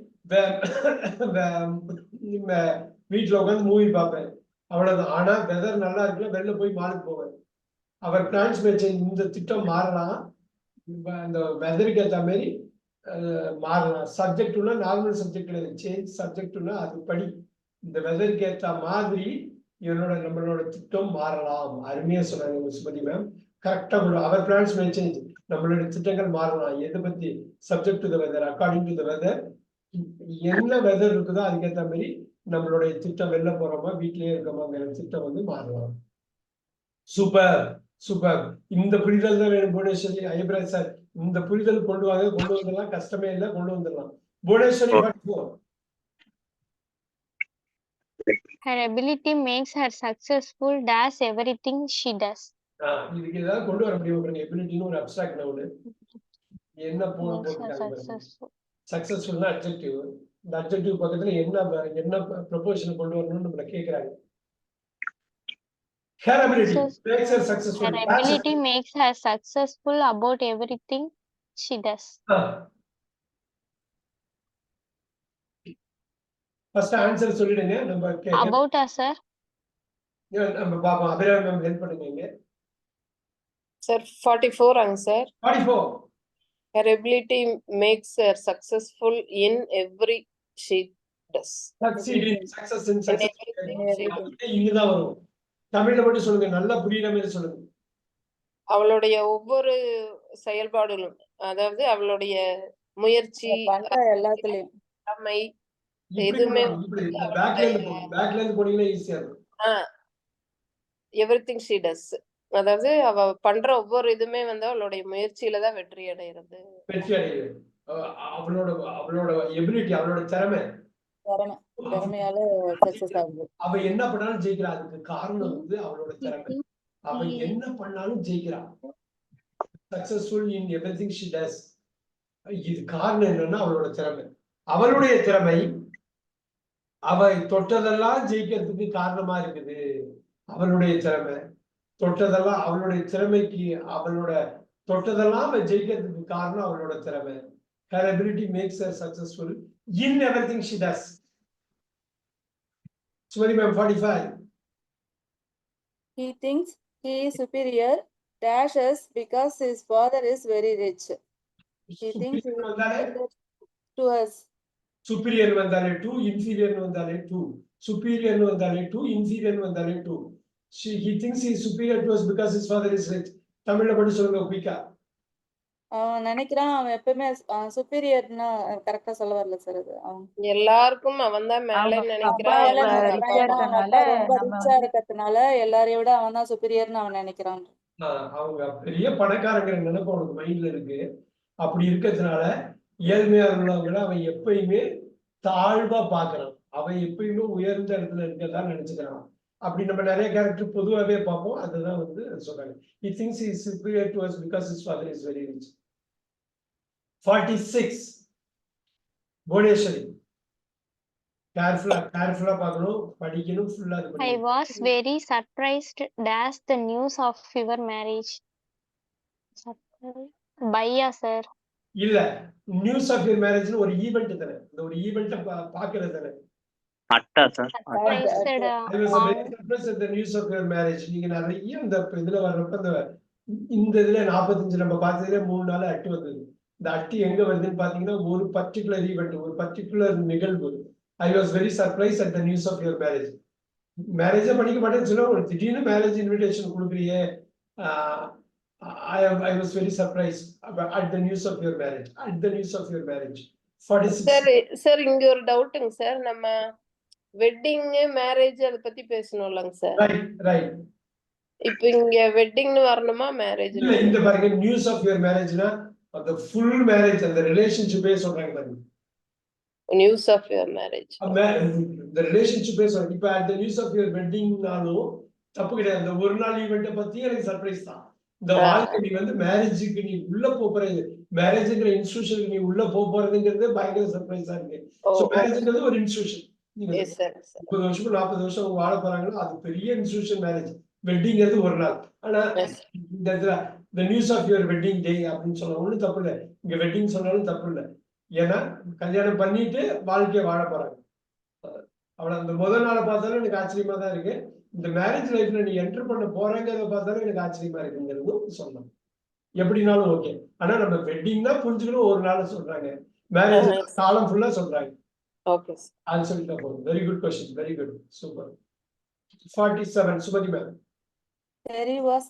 வீட்டுல உட்காந்து மூவி பார்ப்பேன். அவ்வளவுதான். ஆனா வெதர் நல்லா இருக்குல்ல, வெளில போய் மாலுக்கு போவார். அவர் பிளான்ஸ் மே சேஞ்ச். இந்த திட்டம் மாறலாம். அந்த வெதருக்கு ஏத்த மாதிரி மாறலாம். சப்ஜெக்ட்னா நார்மல் சப்ஜெக்ட்ல சேஞ்ச். சப்ஜெக்ட்னா அது படி. இந்த வெதருக்கு ஏத்த மாதிரி நம்மளோட திட்டம் மாறலாம். அருமையா சொன்னாங்க சுமதி மேம். கரெக்டா கூட அவர் பிளான்ஸ் மே சேஞ்ச். நம்மளோட திட்டங்கள் மாறலாம். எதை பத்தி? Subject to the weather, according to the weather. என்ன வெதர் இருக்குதோ அதுக்கேற்ற மாதிரி நம்மளுடைய திட்டம், வெளில போறோமா வீட்லயே இருக்கோமாங்கிற திட்டம் வந்து மாறலாம். Super super. இந்த புரிதல் தான் வேணும் புவனேஸ்வரி. ஐயப்ராஜ் சார், இந்த புரிதல் கொண்டு வந்துடலாம். கஷ்டமே இல்லை, கொண்டு வந்துடலாம். Bhuvaneswari 44. her ability makes her successful dash everything she does. இதுக்கு ஏதாவது கொண்டு வர முடியும். எபிலிட்டின்னு ஒரு அப்ஸ்ட்ராக்ட் நவுன். என்ன Makes her போட்டு successful. சக்சஸ்ஃபுல்னா அட்ஜெக்டிவ். இந்த அட்ஜெக்டிவ் பக்கத்துல என்ன ப்ரொபோஷன் கொண்டு வரணும்னு நம்மள கேக்குறாங்க. Her ability makes her successful. Her ability makes her successful about everything she does. First answer சொல்லிடுங்க. நம்ம About her, sir. நம்ம பாப்போம். அபிராமி மேம் ஹெல்ப் பண்ணுங்க. சார் 44 ஆங்க sir. 44. Her ability makes her successful in every she does. Succeed in success in success. இங்கதான் வரும். தமிழ்ல மட்டும் சொல்லுங்க. நல்லா புரியுற மாதிரி சொல்லுங்க. அவளுடைய ஒவ்வொரு செயல்பாடுகளும், அதாவது அவளுடைய முயற்சி, பண்ற எல்லாத்துலயும் திறமை, எதுவுமே எதுவுமே பேக்ல இருந்து போனீங்கன்னா ஈஸியா இருக்கும். எவ்ரிதிங் ஷி டஸ். அதாவது அவ பண்ற ஒவ்வொரு இதுமே வந்து அவளுடைய முயற்சியில தான் வெற்றி அடைகிறது. வெற்றி அடைகிறது. அவளோட எபிலிட்டி, அவளோட திறமையால சக்சஸ் ஆகுது. அவ என்ன பண்ணாலும் ஜெயிக்கிறா. அதுக்கு காரணம் வந்து அவளோட திறமை. அவ என்ன பண்ணாலும் ஜெயிக்கிறா. Successful in everything she does. இது காரணம் என்னன்னா அவளோட திறமை. அவளுடைய திறமை அவ தொட்டதெல்லாம் ஜெயிக்கிறதுக்கு காரணமா இருக்குது. அவளுடைய திறமை தொட்டதெல்லாம், அவளுடைய திறமைக்கு, அவளோட தொட்டதெல்லாம் ஜெயிக்கிறதுக்கு காரணம் அவளோட திறமை. Her ability makes her successful in everything she does. Sumati ma'am 45. He thinks he is superior dashes because his father is very rich. He thinks he is superior to us. Superior வந்தாலே 2, inferior வந்தாலே 2. Superior வந்தாலே 2, inferior வந்தாலே 2. He thinks he is superior to us because his father is rich. தமிழ்ல மட்டும் சொல்லுங்க குயிக்கா. அவன் நினைக்கிறான் அவன் எப்பவுமே சுப்பீரியர்னா கரெக்டா சொல்ல வரல சார் அது அவன் எல்லாருக்கும் அவன்தான் மேல அவங்க நினைக்கிறான். அப்பா ஏன்னா அவங்க ரிச்சா அப்பா அவங்க இருக்கனால அப்பா ரொம்ப நம்ம ரிச்சா இருக்கிறதுனால எல்லாரையும் விட அவன் தான் சுப்பீரியர்னு அவன் நினைக்கிறான். அவங்க பெரிய பணக்காரங்கிற நினைப்பு அவனுக்கு மைண்ட்ல இருக்கு. அப்படி இருக்கிறதுனால ஏழ்மையா உள்ளவங்களை அவன் எப்பயுமே தாழ்வா பாக்குறான். அவன் எப்பயுமே உயர்ந்த இடத்துல இருக்கதா நினைச்சுக்கிறான். அப்படி நம்ம நிறைய கேரக்டர் பொதுவாகவே பார்ப்போம். அதுதான் வந்து சொல்றாங்க. He thinks he is superior to us because his father is very rich. 46 Bhuvaneswari. கேர்ஃபுல்லா பார்க்கணும், படிக்கணும், ஃபுல்லா இது I பண்ணணும். was very surprised dash the news of your marriage. Bhaiya sir. இல்ல, நியூஸ் ஆஃப் யுவர் மேரேஜ்னு ஒரு ஈவெண்ட் தானே. இந்த ஒரு ஈவெண்ட்டை பாக்குறது தானே. Atta, sir. Surprised I was very surprised at the news of your marriage. நீங்க நிறைய இந்த இதுல வர்றப்ப இந்த இதுல 45 நம்ம பார்த்ததுல 3 நாள் அட்டு வந்தது. இந்த அட்டு எங்க வருதுன்னு பாத்தீங்கன்னா ஒரு பர்டிகுலர் ஈவெண்ட், ஒரு பர்டிகுலர் நிகழ்வு. I was very surprised at the news of your marriage. மேரேஜே பண்ணிக்க மாட்டேன்னு சொன்னா ஒரு திடீர்னு மேரேஜ் இன்விடேஷன் கொடுக்குறியே. I was very surprised at the news of your marriage. At the news of your marriage. 46. Sir இங்க ஒரு டவுட்டுங்க சார். நம்ம வெட்டிங் மேரேஜ் அதை பத்தி பேசணும்லங்க சார். ரைட். இப்ப இங்க வெட்டிங்னு வரணுமா மேரேஜ்? இல்ல, இந்த பாருங்க நியூஸ் ஆஃப் யுவர் மேரேஜ்னா அந்த ஃபுல் மேரேஜ், அந்த ரிலேஷன்ஷிப்பே சொல்றாங்க பாருங்க. News of your marriage. இந்த ரிலேஷன்ஷிப்பே சொல்றாங்க. இப்ப அந்த நியூஸ் ஆஃப் யுவர் வெட்டிங்னாலும் தப்பு கிடையாது. அந்த ஒரு நாள் ஈவெண்ட்டை பத்தி எனக்கு சர்ப்ரைஸ் தான். இந்த வாழ்க்கை நீ வந்து மேரேஜுக்கு நீ உள்ள போறது, மேரேஜ்ங்கிற இன்ஸ்டிடியூஷனுக்கு நீ உள்ள போறதுங்கிறது பயங்கர சர்ப்ரைஸா இருக்கு. சோ மேரேஜ்ங்கிறது ஒரு இன்ஸ்டிடியூஷன். நீங்க 30 வருஷம் 40 வருஷம் அவங்க வாழ போறாங்கன்னா அது பெரிய இன்ஸ்டிடியூஷன் மேரேஜ். வெட்டிங்கிறது ஒரு நாள். ஆனா இந்த the news of your wedding day அப்படின்னு சொல்ல ஒண்ணும் தப்பு இல்லை. இங்க வெட்டிங் சொன்னாலும் தப்பு இல்லை. ஏன்னா கல்யாணம் பண்ணிட்டு வாழ்க்கைய வாழ போறாங்க. அவ்வளவு அந்த முதல் நாளை பார்த்தாலும் எனக்கு ஆச்சரியமா தான் இருக்கு. இந்த மேரேஜ் லைஃப்ல நீ என்டர் பண்ண போறேங்கிறத பார்த்தாலும் எனக்கு ஆச்சரியமா இருக்குங்கிறதும் சொல்லலாம். எப்படினாலும் ஓகே. ஆனா நம்ம வெட்டிங் தான் புரிஞ்சுக்கணும் ஒரு நாள் சொல்றாங்க. மேரேஜ் காலம் ஃபுல்லா சொல்றாங்க. Okay sir. அது சொல்லிட்டா போதும். Very good question, very good, super. 47 Sumathi ma'am. Terry was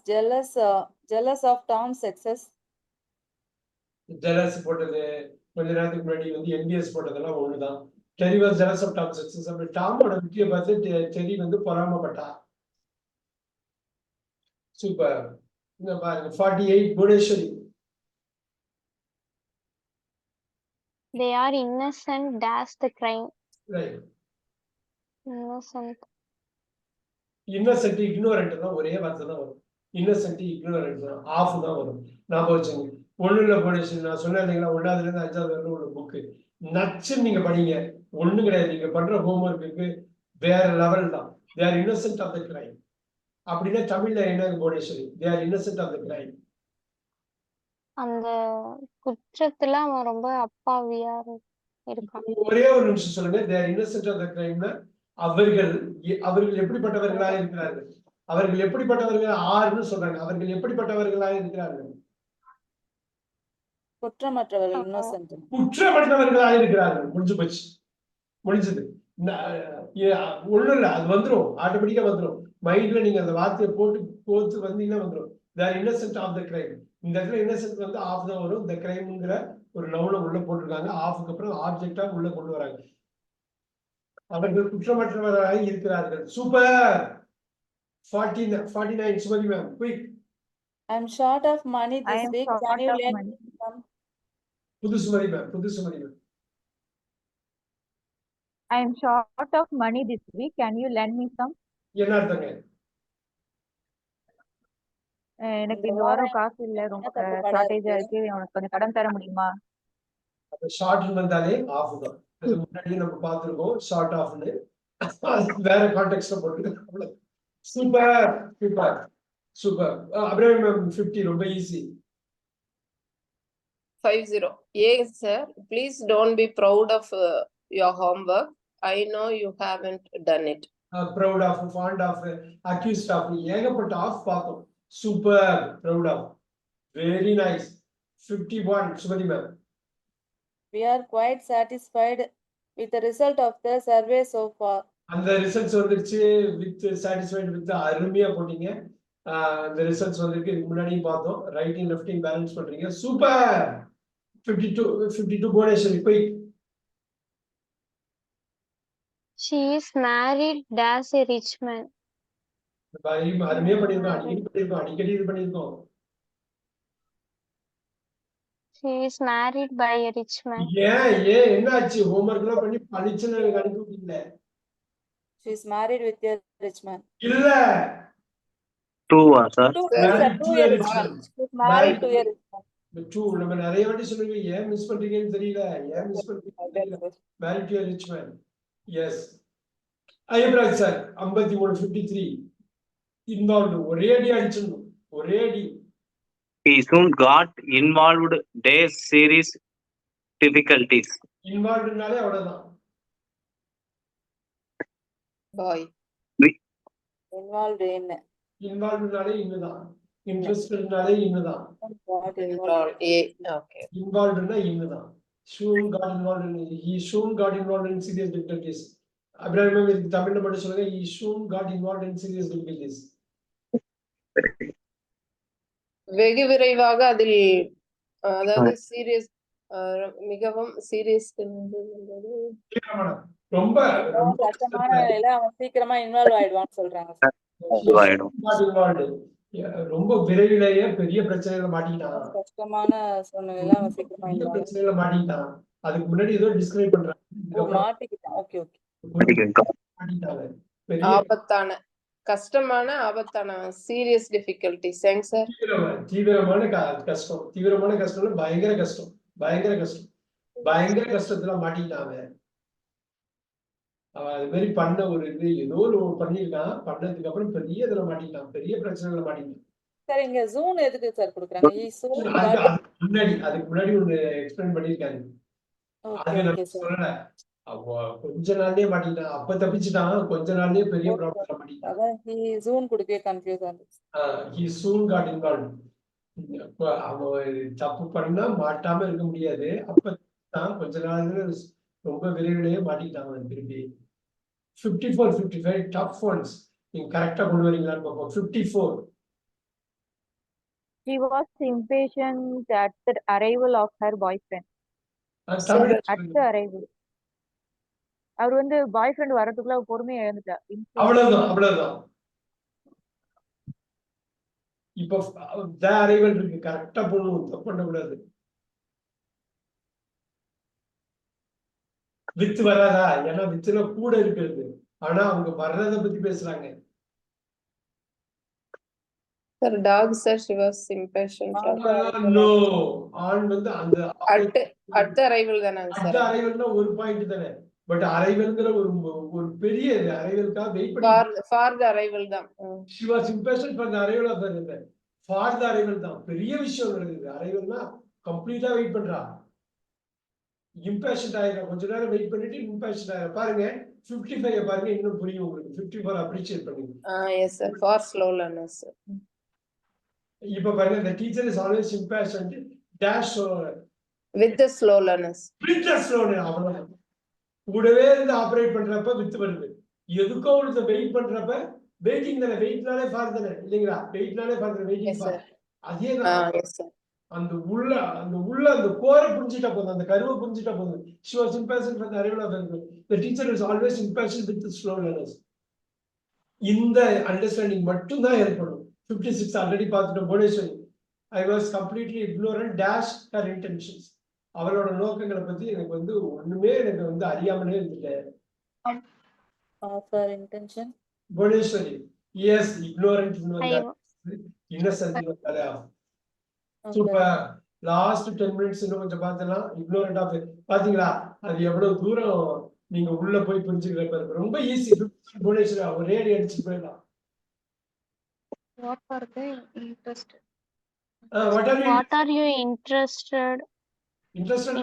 jealous of Tom's success. Jealous போட்டது கொஞ்ச நேரத்துக்கு முன்னாடி வந்து NBS போட்டதெல்லாம் ஒண்ணுதான். Terry was jealous of Tom success. அப்படி டாமோட வெற்றியை பார்த்து டெரி வந்து பொறாமப்பட்டா. சூப்பர். இங்க பாருங்க 48 Bhuvaneswari. They are innocent dash the crime. Right. Innocent. Innocent ignorant தான் ஒரே வார்த்தை தான் வரும். இன்னசென்ட் இக்னோரண்ட் தான், ஆஃப் தான் வரும். ஞாபகம் வச்சுங்க. ஒண்ணு இல்ல புவனேஸ்வரி, நான் சொன்னேன் இல்லைங்களா 1வது இருந்து 5வது வரைக்கும் ஒரு புக்கு நச்சு நீங்க படிங்க. ஒண்ணு கிடையாது. நீங்க பண்ற ஹோம்ஒர்க்கு வேற லெவல் தான். They are innocent of the crime. அப்படின்னா தமிழ்ல என்ன Bhuvaneswari? They are innocent of the crime. அந்த குற்றத்துல அவன் ரொம்ப அப்பாவியா இருக்கான். ஒரே ஒரு நிமிஷம் சொல்லுங்க. They are innocent of the crime-னா அவர்கள் எப்படிப்பட்டவர்களாக இருக்கிறார்கள்? அவர்கள் எப்படிப்பட்டவர்கள் ஆறுன்னு சொல்றாங்க. அவர்கள் எப்படிப்பட்டவர்களாக இருக்கிறார்கள்? குற்றமற்றவர்கள், இன்னோசென்ட். குற்றமற்றவர்களாக இருக்கிறார்கள். முடிஞ்சு போச்சு, முடிஞ்சது. ஒண்ணும் இல்ல, அது வந்துடும், ஆட்டோமேட்டிக்கா வந்துடும். மைண்ட்ல நீங்க அந்த வார்த்தையை போட்டு வந்தீங்கன்னா வந்துடும். They are innocent of the crime. இந்த இடத்துல இன்னசென்ட் வந்து ஆஃப் தான் வரும். இந்த கிரைம்ங்கிற ஒரு நவுனை உள்ள போட்டிருக்காங்க. ஆஃப்க்கு அப்புறம் ஆப்ஜெக்டா உள்ள கொண்டு வராங்க. அவர்கள் குற்றமற்றவராக இருக்கிறார்கள். Super. 49 Sumathi ma'am, quick. I am short of money this week. Can you lend me some? புது சுமதி மேம், புது Sumathi ma'am. I am short of money this week. Can you lend me some? என்ன அர்த்தங்க? எனக்கு இந்த வாரம் காசு இல்ல, ரொம்ப ஷார்டேஜா இருக்கு, உனக்கு கொஞ்சம் கடன் தர முடியுமா? அப்ப ஷார்ட் வந்தாலே ஆஃப் தான். அது முன்னாடியே நம்ம பார்த்திருக்கோம் ஷார்ட் ஆஃப்னு. வேற கான்டெக்ஸ்ட்ல போட்டு. Super super super. அப்படியே மேம் 50 ரொம்ப easy. 50. Yes sir, please don't be proud of your homework. I know you haven't done it. Proud of, fond of, accused of, ஏகப்பட்ட ஆஃப் பார்த்தோம். Super. proud of, very nice. 51 Sumathi ma'am. We are quite satisfied with the result of the survey so far. அந்த results வந்துருச்சு. With satisfied with அருமையா போட்டீங்க. இந்த results வந்திருக்கு. இதுக்கு முன்னாடியும் பார்த்தோம். ரைட்டையும் லெஃப்டையும் பேலன்ஸ் பண்றீங்க. சூப்பர். 52 புவனேஸ்வரி போய். She is married dash a rich man. அருமையா பண்ணிருக்கோம். அடிக்கடி இது பண்ணிருக்கோம். She is married by a rich man. ஏன் என்னாச்சு? ஹோம்வொர்க் எல்லாம் பண்ணி படிச்சுன்னு எனக்கு அனுப்பி விட்டீங்களே. She is married with a rich man. இல்ல. 2 sir. Married to a rich man. She is married to a rich man. நம்ம நிறைய வாட்டி சொல்லுங்க. ஏன் மிஸ் பண்றீங்கன்னு தெரியல. Married to a rich man. Yes. Ayyapraj sir 53 involved. ஒரே அடி அடிச்சிடணும். ஒரே அடி. He soon got involved days series difficulties. இன்வால்வ்ட்னாலே அவ்வளவுதான். பாய் Involved in. இன்வால்வ்ட்னாலே இன்னுதான். இன்ட்ரெஸ்டட்னாலே இன்னுதான். ஏ ஓகே இன்வால்வ்ட்னா இன்னுதான். soon got involved in. He soon got involved in serious difficulties. Abirami இதுக்கு தமிழ்ல மட்டும் சொல்லுங்க. He soon got involved in serious difficulties. வெகு விரைவாக அதில் அதாவது சீரியஸ் மிகவும் சீரியஸ் ரொம்ப கஷ்டமான வேலை, அவன் சீக்கிரமா இன்வால்வ் ஆயிடுவான்னு சொல்றாங்க. got involved. ரொம்ப விரைவிலேயே பெரிய பிரச்சனைகளை மாட்டிக்கிட்டான். கஷ்டமான சூழ்நிலையில அவன் சீக்கிரமா பெரிய இன்வால்வ் பிரச்சனைகளை மாட்டிக்கிட்டான். அதுக்கு முன்னாடி ஏதோ டிஸ்கிரைப் பண்றாங்க. மாட்டிக்கிட்டான். Okay okay. மாட்டிக்கிட்டாங்க. பெரிய ஆபத்தான கஷ்டமான ஆபத்தான சீரியஸ் டிஃபிகல்டிஸ் சார். தீவிரமான கஷ்டம். தீவிரமான கஷ்டம் பயங்கர கஷ்டம். பயங்கர கஷ்டம். பயங்கர கஷ்டத்துல மாட்டிக்கிட்டாங்க. அவன் அது மாதிரி பண்ண ஒரு இது ஏதோ ஒரு பண்ணிருக்கான். பண்ணதுக்கு அப்புறம் பெரிய இதுல மாட்டிக்கிட்டான். பெரிய பிரச்சனைகளை மாட்டிக்கிட்டான். சார் இங்க ஜூன் எதுக்கு சார் கொடுக்குறாங்க? அதுக்கு முன்னாடி ஒண்ணு எக்ஸ்பிளைன் பண்ணிருக்காரு. அது நம்ம சொல்லல. கொஞ்ச நாள்லயே மாட்டிக்கிட்டான். அப்ப தப்பிச்சுட்டான். கொஞ்ச நாள்லயே பெரிய ப்ராப்ளம்ல மாட்டிக்கிட்டான். அதான் he soon குடுக்கவே கன்ஃபியூஸ் ஆகுது. he soon got involved. அவன் தப்பு பண்ணா மாட்டாம இருக்க முடியாது. அப்பதான் கொஞ்ச நாள்ல ரொம்ப விரைவிலேயே மாட்டிக்கிட்டாங்க. திருப்பி 54 55 டஃப் ஒன்ஸ். நீங்க கரெக்டா கொண்டு வரீங்களான்னு பார்ப்போம். 54. She was impatient at the arrival of her boyfriend. At the arrival. அவர் வந்து பாய் ஃப்ரெண்ட் வரதுக்குள்ள பொறுமையா எழுந்துட்டா. அவ்வளவுதான். இப்ப அரைவல் இருக்கு. கரெக்டா போடணும். தப்பு பண்ணக்கூடாது. வித்து வராதா? ஏன்னா வித்துல கூட இருக்கிறது. ஆனா அவங்க வர்றத பத்தி பேசுறாங்க. Sir, dog sir, she was impatient. No, ஆண் வந்து அந்த at the arrival தானே சார். அந்த அரைவல்னா ஒரு பாயிண்ட் தானே. பட் அரைவல்ங்கற ஒரு பெரிய அரைவல்காக வெயிட் பண்ணி for the arrival தான். she was impatient for the arrival of her. for the arrival தான் பெரிய விஷயம் நடக்குது. அரைவல்னா கம்ப்ளீட்டா வெயிட் பண்றா. impatient ஆயிரா. கொஞ்ச நேரம் வெயிட் பண்ணிட்டு impatient ஆயிரா. பாருங்க 55 பாருங்க இன்னும் புரியும் உங்களுக்கு. 54 அப்ரிஷியேட் பண்ணுங்க. yes sir, for slow learners sir. இப்ப பாருங்க the teacher is always impatient dash with the slow learners. with the slow learner. அவ்வளவுதான். கூடவே இருந்து ஆபரேட் பண்றப்ப வித்து வருது. எதுக்கோ ஒரு வெயிட் பண்றப்ப வெயிட்டிங் தானே. வெயிட்னாலே ஃபார் தானே இல்லீங்களா? வெயிட்னாலே ஃபார் தானே. Waiting for. அதேதான். yes sir. அந்த உள்ள அந்த கோரை புரிஞ்சிட்டா போதும். அந்த கருவை புரிஞ்சிட்டா போதும். she was impatient for the arrival of her. the teacher is always impatient with the slow learners. இந்த அண்டர்ஸ்டாண்டிங் மட்டும் தான் ஏற்படும். 56 ஆல்ரெடி பார்த்துட்டோம். Bhuvaneswari I was completely ignorant dash her intentions. அவளோட நோக்கங்களை பத்தி எனக்கு வந்து ஒண்ணுமே எனக்கு வந்து அறியாமலே இருந்துட்டேன். of her intention. Bhuvaneswari yes ignorant innocent வந்தாரா. சூப்பர். லாஸ்ட் 10 மினிட்ஸ் இன்னும் கொஞ்சம் பார்த்தலாம். ignorant of பாத்தீங்களா? அது எவ்வளவு தூரம் நீங்க உள்ள போய் புரிஞ்சுக்கிறப்ப ரொம்ப ஈஸி. புவனேஸ்வரி ஒரே அடி அடிச்சு போயிடலாம். What are they interested? what are you interested? Interested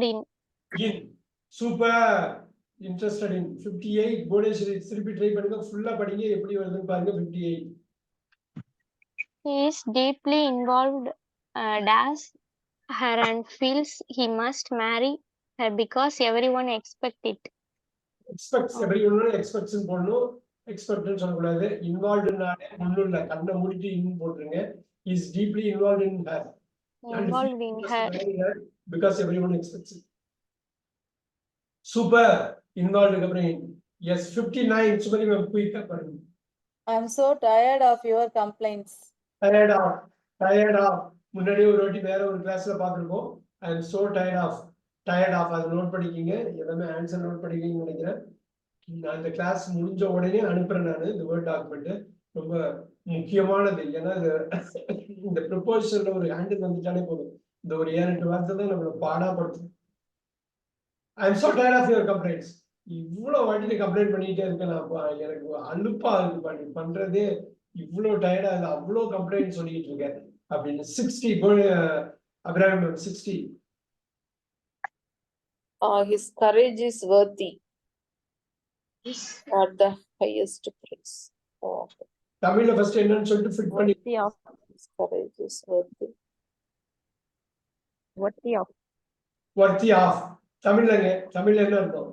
in. Super. interested in 58. Bhuvaneswari திருப்பி ட்ரை பண்ணுங்க. ஃபுல்லா படிங்க. எப்படி வருதுன்னு பாருங்க. 58. He is deeply involved dash her and feels he must marry her because everyone expects it. expects everyone expects போடணும். எக்ஸ்பர்ட்னு சொல்லக்கூடாது. இன்வால்வ்டுனாலே ஒன்றும் இல்லை, கண்ணை மூடிட்டு இன் போட்டுருங்க. Is deeply involve in her Involved in her. because everyone expects it. Super involved அப்புறம் yes 59 Sumathi ma'am குயிக்கா பாருங்க. I'm so tired of your complaints. tired of முன்னாடி ஒரு வாட்டி வேற ஒரு கிளாஸ்ல பார்த்திருக்கோம். I am so tired of அதை நோட் பண்ணிக்கிங்க. எல்லாமே ஆன்சர் நோட் பண்ணிக்கிங்கன்னு நினைக்கிறேன். நான் இந்த கிளாஸ் முடிஞ்ச உடனே அனுப்புறேன். நான் இந்த வேர்ட் டாக்குமெண்ட் ரொம்ப முக்கியமானது. ஏன்னா இந்த ப்ரொபோசல்ல ஒரு ஹேண்டில் வந்துட்டாலே போதும். இந்த ஒரு 7-8 வார்த்தை தான் நம்மளை பாடாப்படுத்தும். I am so tired of your complaints. இவ்வளவு வாட்டி கம்ப்ளைண்ட் பண்ணிட்டே இருக்கேன். எனக்கு அலுப்பா இருக்கு நீ பண்றதே. இவ்வளவு டயர்டா இல்லை, அவ்வளவு கம்ப்ளைண்ட் சொல்லிட்டு இருக்கேன் அப்படின்னு. 60 Abirami 60. His courage is worthy at the highest praise. தமிழ்ல ஃபர்ஸ்ட் என்னன்னு சொல்லிட்டு ஃபிட் பண்ணி. Worthy of. His courage is worthy. Worthy of. worthy of தமிழ்ல என்ன அர்த்தம்?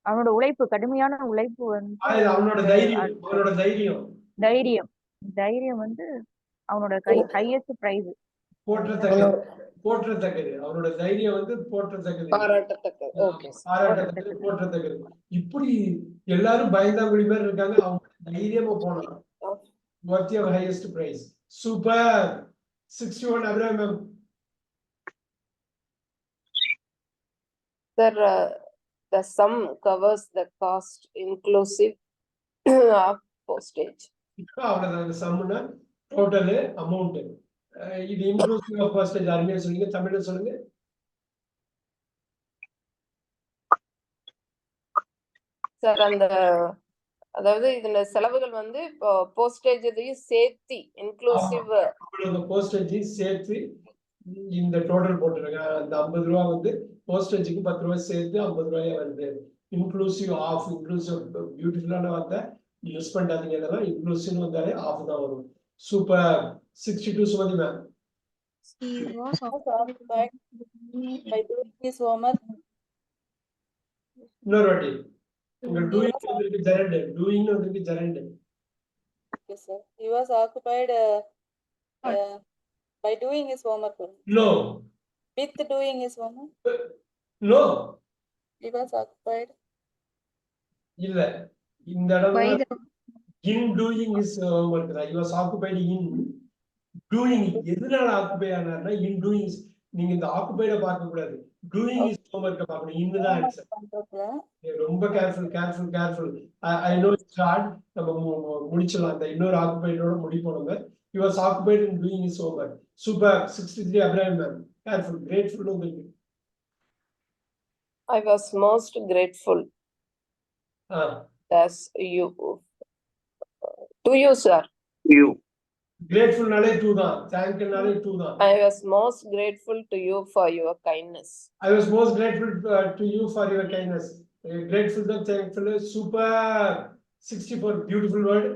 அவனோட உழைப்பு, கடுமையான உழைப்பு வந்து அவனோட தைரியம் வந்து அவனோட ஹையஸ்ட் பிரைஸ். போற்றத்தக்கது. அவனோட தைரியம் வந்து போற்றத்தக்கது, பாராட்டத்தக்கது. ஓகே, பாராட்டத்தக்கது, போற்றத்தக்கது. இப்படி எல்லாரும் பயந்தாங்குடி மாதிரி இருக்காங்க. அவங்க தைரியமா போனாங்க. worthy of highest price. Super. 61 Abirami ma'am. Sir, the sum covers the cost inclusive of postage. அவ்வளவுதான். அந்த சம்னா டோட்டல் அமௌண்ட். இது இன்க்ளூசிவ் ஆஃப் போஸ்டேஜ். அருமையா சொல்லுங்க. தமிழ்ல சொல்லுங்க. சார் அதாவது இதுல செலவுகள் வந்து போஸ்டேஜ் இதையும் சேர்த்து இன்க்ளூசிவ். போஸ்டேஜ் சேர்த்து இந்த டோட்டல் போட்டுருங்க. அந்த 50 ரூபா வந்து போஸ்டேஜுக்கு 10 ரூபாய் சேர்த்து 50 ரூபாயா வருது. Inclusive of. இன்க்ளூசிவ் பியூட்டிஃபுல்லான வார்த்தை யூஸ் பண்ணாதீங்க. இதெல்லாம் இன்க்ளூசிவ் வந்தாலே ஆஃப் தான் வரும். Super. 62 Sumathi ma'am. He was Occupied by doing his homework. இன்னொரு வாட்டி. உங்க டூயிங் வந்திருக்கு ஜெரண்ட். டூயிங் வந்திருக்கு gerund. Okay, sir. He was occupied by doing his homework. No. With doing his homework. No. He was occupied. இல்ல. இந்த இடம் in doing his homework. He was occupied in doing. எதனால occupy ஆனார்னா in doing. நீங்க இந்த ஆக்குபைட பார்க்க கூடாது. doing his homework பார்க்கணும். இன்னுதான் answer. ரொம்ப careful. I know it's hard. நம்ம முடிச்சலாம். அந்த இன்னொரு ஆக்குபைடோட முடிப்போம் நம்ம. He was occupied in doing his homework. Super. 63 Abirami ma'am. Careful. Grateful உங்களுக்கு. I was most grateful. As you. To you, sir. You. Grateful நாலே 2 தான். Thankful நாலே 2 தான். I was most grateful to you for your kindness. I was most grateful to you for your kindness. Grateful தான், thankful. Super. 64 beautiful word.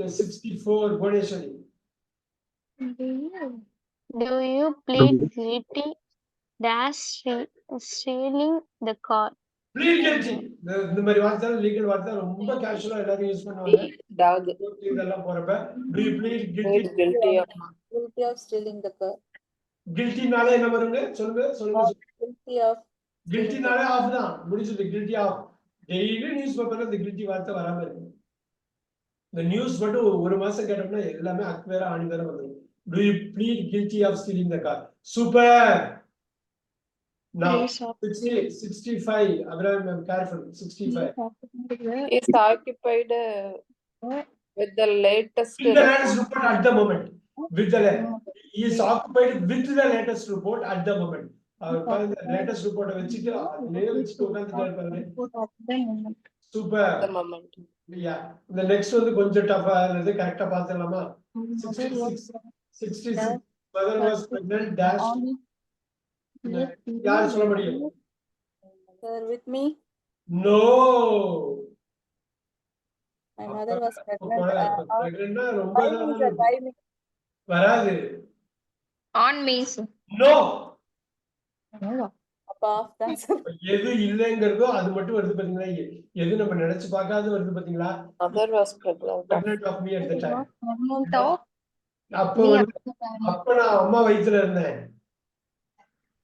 64 Bhuvaneshwari. Do you plead guilty dash stealing the car? Plead guilty. இந்த மாதிரி வார்த்தை legal வார்த்தை ரொம்ப கேஷுவலா எல்லாரும் use பண்ணுவாங்க. Dog. இதெல்லாம் போறப்ப do you plead guilty? Guilty of. Guilty of stealing the car. guilty நாலே என்ன வருங்க? சொல்லுங்க. Guilty of. guilty நாலே ஆஃப் தான். முடிஞ்சது. guilty of. டெய்லி நியூஸ் பேப்பர்ல இந்த guilty வார்த்தை வராம இருக்கு. இந்த நியூஸ் மட்டும் ஒரு மாசம் கேட்டோம்னா எல்லாமே அக்வேர ஆணிதார வந்துரும். Do you plead guilty of stealing the car? Super. Now 65 Abraham, I'm careful. 65 Is occupied with the latest report at the moment. He is occupied with the latest report at the moment. latest report வச்சிட்டு அதுலயே வச்சிட்டு உட்கார்ந்துட்டாரு. Super. the moment. Yeah. The next வந்து கொஞ்சம் டஃபா இருந்தது. கரெக்ட்டா பார்த்தலாமா? 66 mother was pregnant dash. யார் சொல்ல முடியும்? Sir, with me. No. My mother was pregnant. Pregnant ரொம்ப time. வராது. On me. No. அப்ப பாஃப் தான் சார். எது இல்லைங்கிறதோ அது மட்டும் வருது பாத்தீங்களா, எது நம்ம நினைச்சு பார்க்காத வருது பாத்தீங்களா, Mother was pregnant. pregnant of me at the time. Pregnant of அப்ப me வந்து at the time. அப்ப நான் அம்மா வயித்துல இருந்தேன்.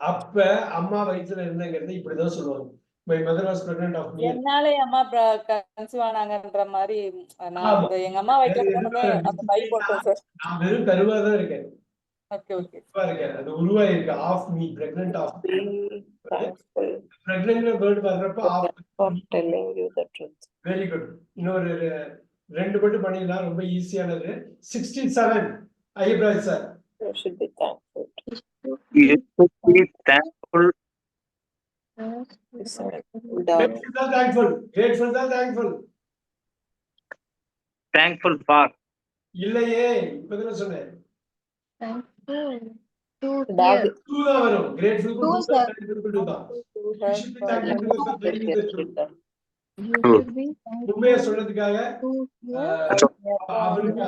அப்ப அம்மா வயித்துல இருந்தேங்கிறது இப்படிதான் சொல்லுவாங்க. My mother was pregnant of me. என்னால என் அம்மா கன்சீவ் ஆனாங்கன்ற மாதிரி நான் ஆமா. அந்த எங்க அம்மா வயித்துல இருக்கும்போது அந்த பை போட்டேன் சார். நான் வெறும் கருவா தான் இருக்கேன். Okay okay. கருவா இருக்கேன். அது உருவாயிருக்கு. Of me, pregnant of me. Be thankful pregnant word வர்றப்ப of for telling you the truth. Very good. இன்னொரு 2 மட்டும் பண்ணிடலாம், ரொம்ப ஈஸியானது. 67 Ayyapraj sir. You should be thankful. You should be thankful. Dog. Grateful தான் thankful. Grateful தான் thankful. Thankful for. இல்லையே, இப்பதானே சொன்னேன். Thankful to Dog. hear. To தான் வரும். Grateful Two, to sir. thankful தான். To You have should be thankful for telling you the truth. You should be thankful உண்மையை சொல்றதுக்காக to hear. அவனுக்கு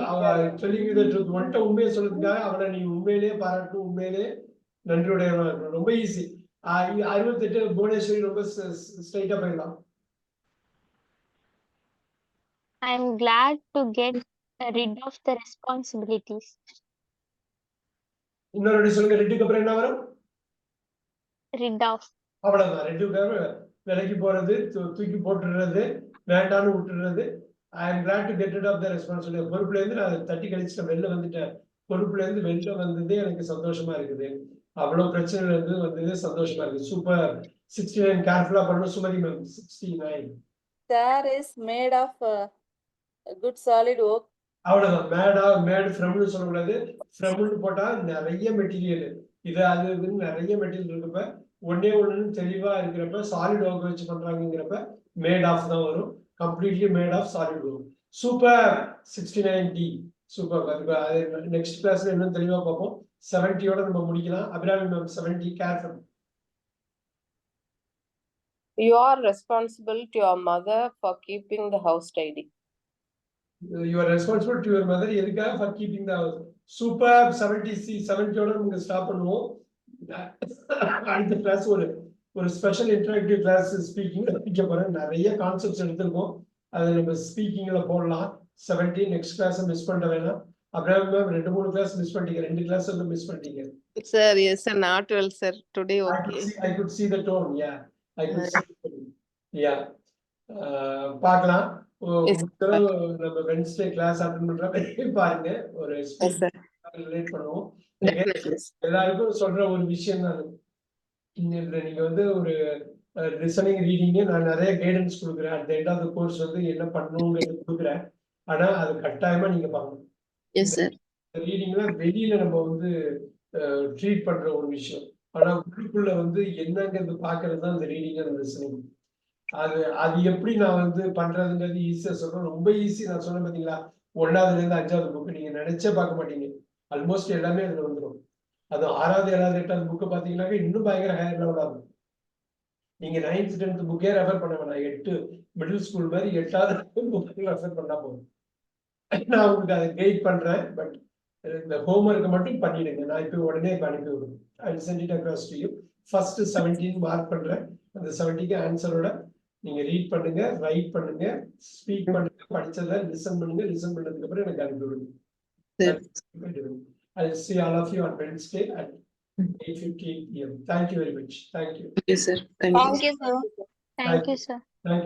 telling you the truth வந்துட்டு உண்மையை சொல்றதுக்காக அவனை நீ உண்மையிலேயே பாராட்டணும், உண்மையிலேயே நன்றியுடையவனா இருக்கணும். ரொம்ப ஈஸி. 68 புவனேஸ்வரி ரொம்ப ஸ்ட்ரைட்டா போயிடலாம். I am glad to get rid of the responsibilities. இன்னொரு சொல்லுங்க. ரெட்டுக்கு அப்புறம் என்ன வரும்? Rid of. அவ்வளவுதான். ரெட்டுக்கு விலைக்கு போறது, தூக்கி போட்டுறது, வேண்டான்னு விட்டுறது. I am glad to get rid of the responsibility. பொறுப்புல இருந்து நான் தட்டி கழிச்சுட்டு வெளில வந்துட்டேன். பொறுப்புல இருந்து வெளில வந்ததே எனக்கு சந்தோஷமா இருக்குது. அவ்வளவு பிரச்சனைல இருந்து வந்ததே சந்தோஷமா இருக்கு. சூப்பர். 69 கேர்ஃபுல்லா பண்ணணும் Sumathi ma'am. 69 chair is made of good solid oak. அவ்வளவுதான். மேடு ஃப்ரம்னு சொல்லக்கூடாது. ஃப்ரம்னு போட்டா நிறைய மெட்டீரியல், இது அது இதுன்னு நிறைய மெட்டீரியல் இருக்கப்ப ஒன்னே ஒண்ணுன்னு தெளிவா இருக்கிறப்ப சாலிட் ஒர்க் வச்சு பண்றாங்கிறப்ப மேட் ஆஃப் தான் வரும். Completely made of solid work. Super. 69D super. அது நெக்ஸ்ட் கிளாஸ்ல இன்னும் தெளிவா பார்ப்போம். 70யோட நம்ம முடிக்கலாம். Abirami ma'am 70 careful. You are responsible to your mother for keeping the house tidy. You are responsible to your mother எதுக்காக for keeping the house. Super. 70C 70யோட நமக்கு ஸ்டாப் பண்ணுவோம். அடுத்த கிளாஸ் ஒரு ஸ்பெஷல் இன்டராக்டிவ் கிளாஸ் ஸ்பீக்கிங் வைக்க போறேன். நிறைய concepts எடுத்திருக்கோம். அதை நம்ம ஸ்பீக்கிங்ல போடலாம். 70 நெக்ஸ்ட் கிளாஸ் மிஸ் பண்ண வேணாம். அப்புறம் மேம் 2-3 கிளாஸ் மிஸ் பண்ணிட்டீங்க. 2 கிளாஸ் மிஸ் பண்ணிட்டீங்க. Sir, yes, sir, not well, sir. Today, okay. I could see the tone. Yeah, I could see the tone. Yeah. பார்க்கலாம். நம்ம வெட்னஸ்டே கிளாஸ் அட்டெண்ட் பண்ற பாருங்க. ஒரு Yes, sir. ரிலேட் பண்ணுவோம். Definitely. எல்லாருக்கும் சொல்ற ஒரு விஷயம் தான். நீங்க வந்து ஒரு லிசனிங் ரீடிங் நான் நிறைய கைடன்ஸ் கொடுக்குறேன். At the end of the course வந்து என்ன பண்ணணும்ங்கிறது கொடுக்குறேன். ஆனா அது கட்டாயமா நீங்க பண்ணணும். Yes, sir. ரீடிங்ல வெளியில நம்ம வந்து ட்ரீட் பண்ற ஒரு விஷயம். ஆனா உள்ளுக்குள்ள வந்து என்னங்கிறது பாக்குறது தான் இந்த ரீடிங் அண்ட் லிசனிங். அது எப்படி நான் வந்து பண்றதுங்கிறது ஈஸியா சொல்றேன். ரொம்ப ஈஸி. நான் சொன்னேன் பாத்தீங்களா, 1ஆவதுல இருந்து 5ஆவது புக் நீங்க நினைச்சே பார்க்க மாட்டீங்க. ஆல்மோஸ்ட் எல்லாமே அதுல வந்துடும். அது 6ஆவது 7ஆவது 8ஆவது புக்கு பாத்தீங்கன்னாக்க இன்னும் பயங்கர ஹையர் லெவலா இருக்கும். நீங்க 9th 10th புக்கே ரெஃபர் பண்ண வேணாம். 8 மிடில் ஸ்கூல் மாதிரி 8ஆவது புக்கு ரெஃபர் பண்ணா போதும். நான் உங்களுக்கு அதை கைட் பண்றேன். பட் இந்த ஹோம்ஒர்க்கை மட்டும் பண்ணிடுங்க. நான் இப்போ உடனே அனுப்பி விடுவேன். I will send it across to you. First 17 mark பண்றேன். அந்த 70க்கு ஆன்சரோட நீங்க ரீட் பண்ணுங்க, ரைட் பண்ணுங்க, ஸ்பீக் பண்ணுங்க, படிச்சதை லிசன் பண்ணுங்க. லிசன் பண்ணதுக்கு அப்புறம் எனக்கு அனுப்பி விடுங்க. I will see all of you on Wednesday at 8:15 PM. Thank you very much. Thank you. Yes, sir. Thank you. Thank you, sir. Thank you, sir. Thank you.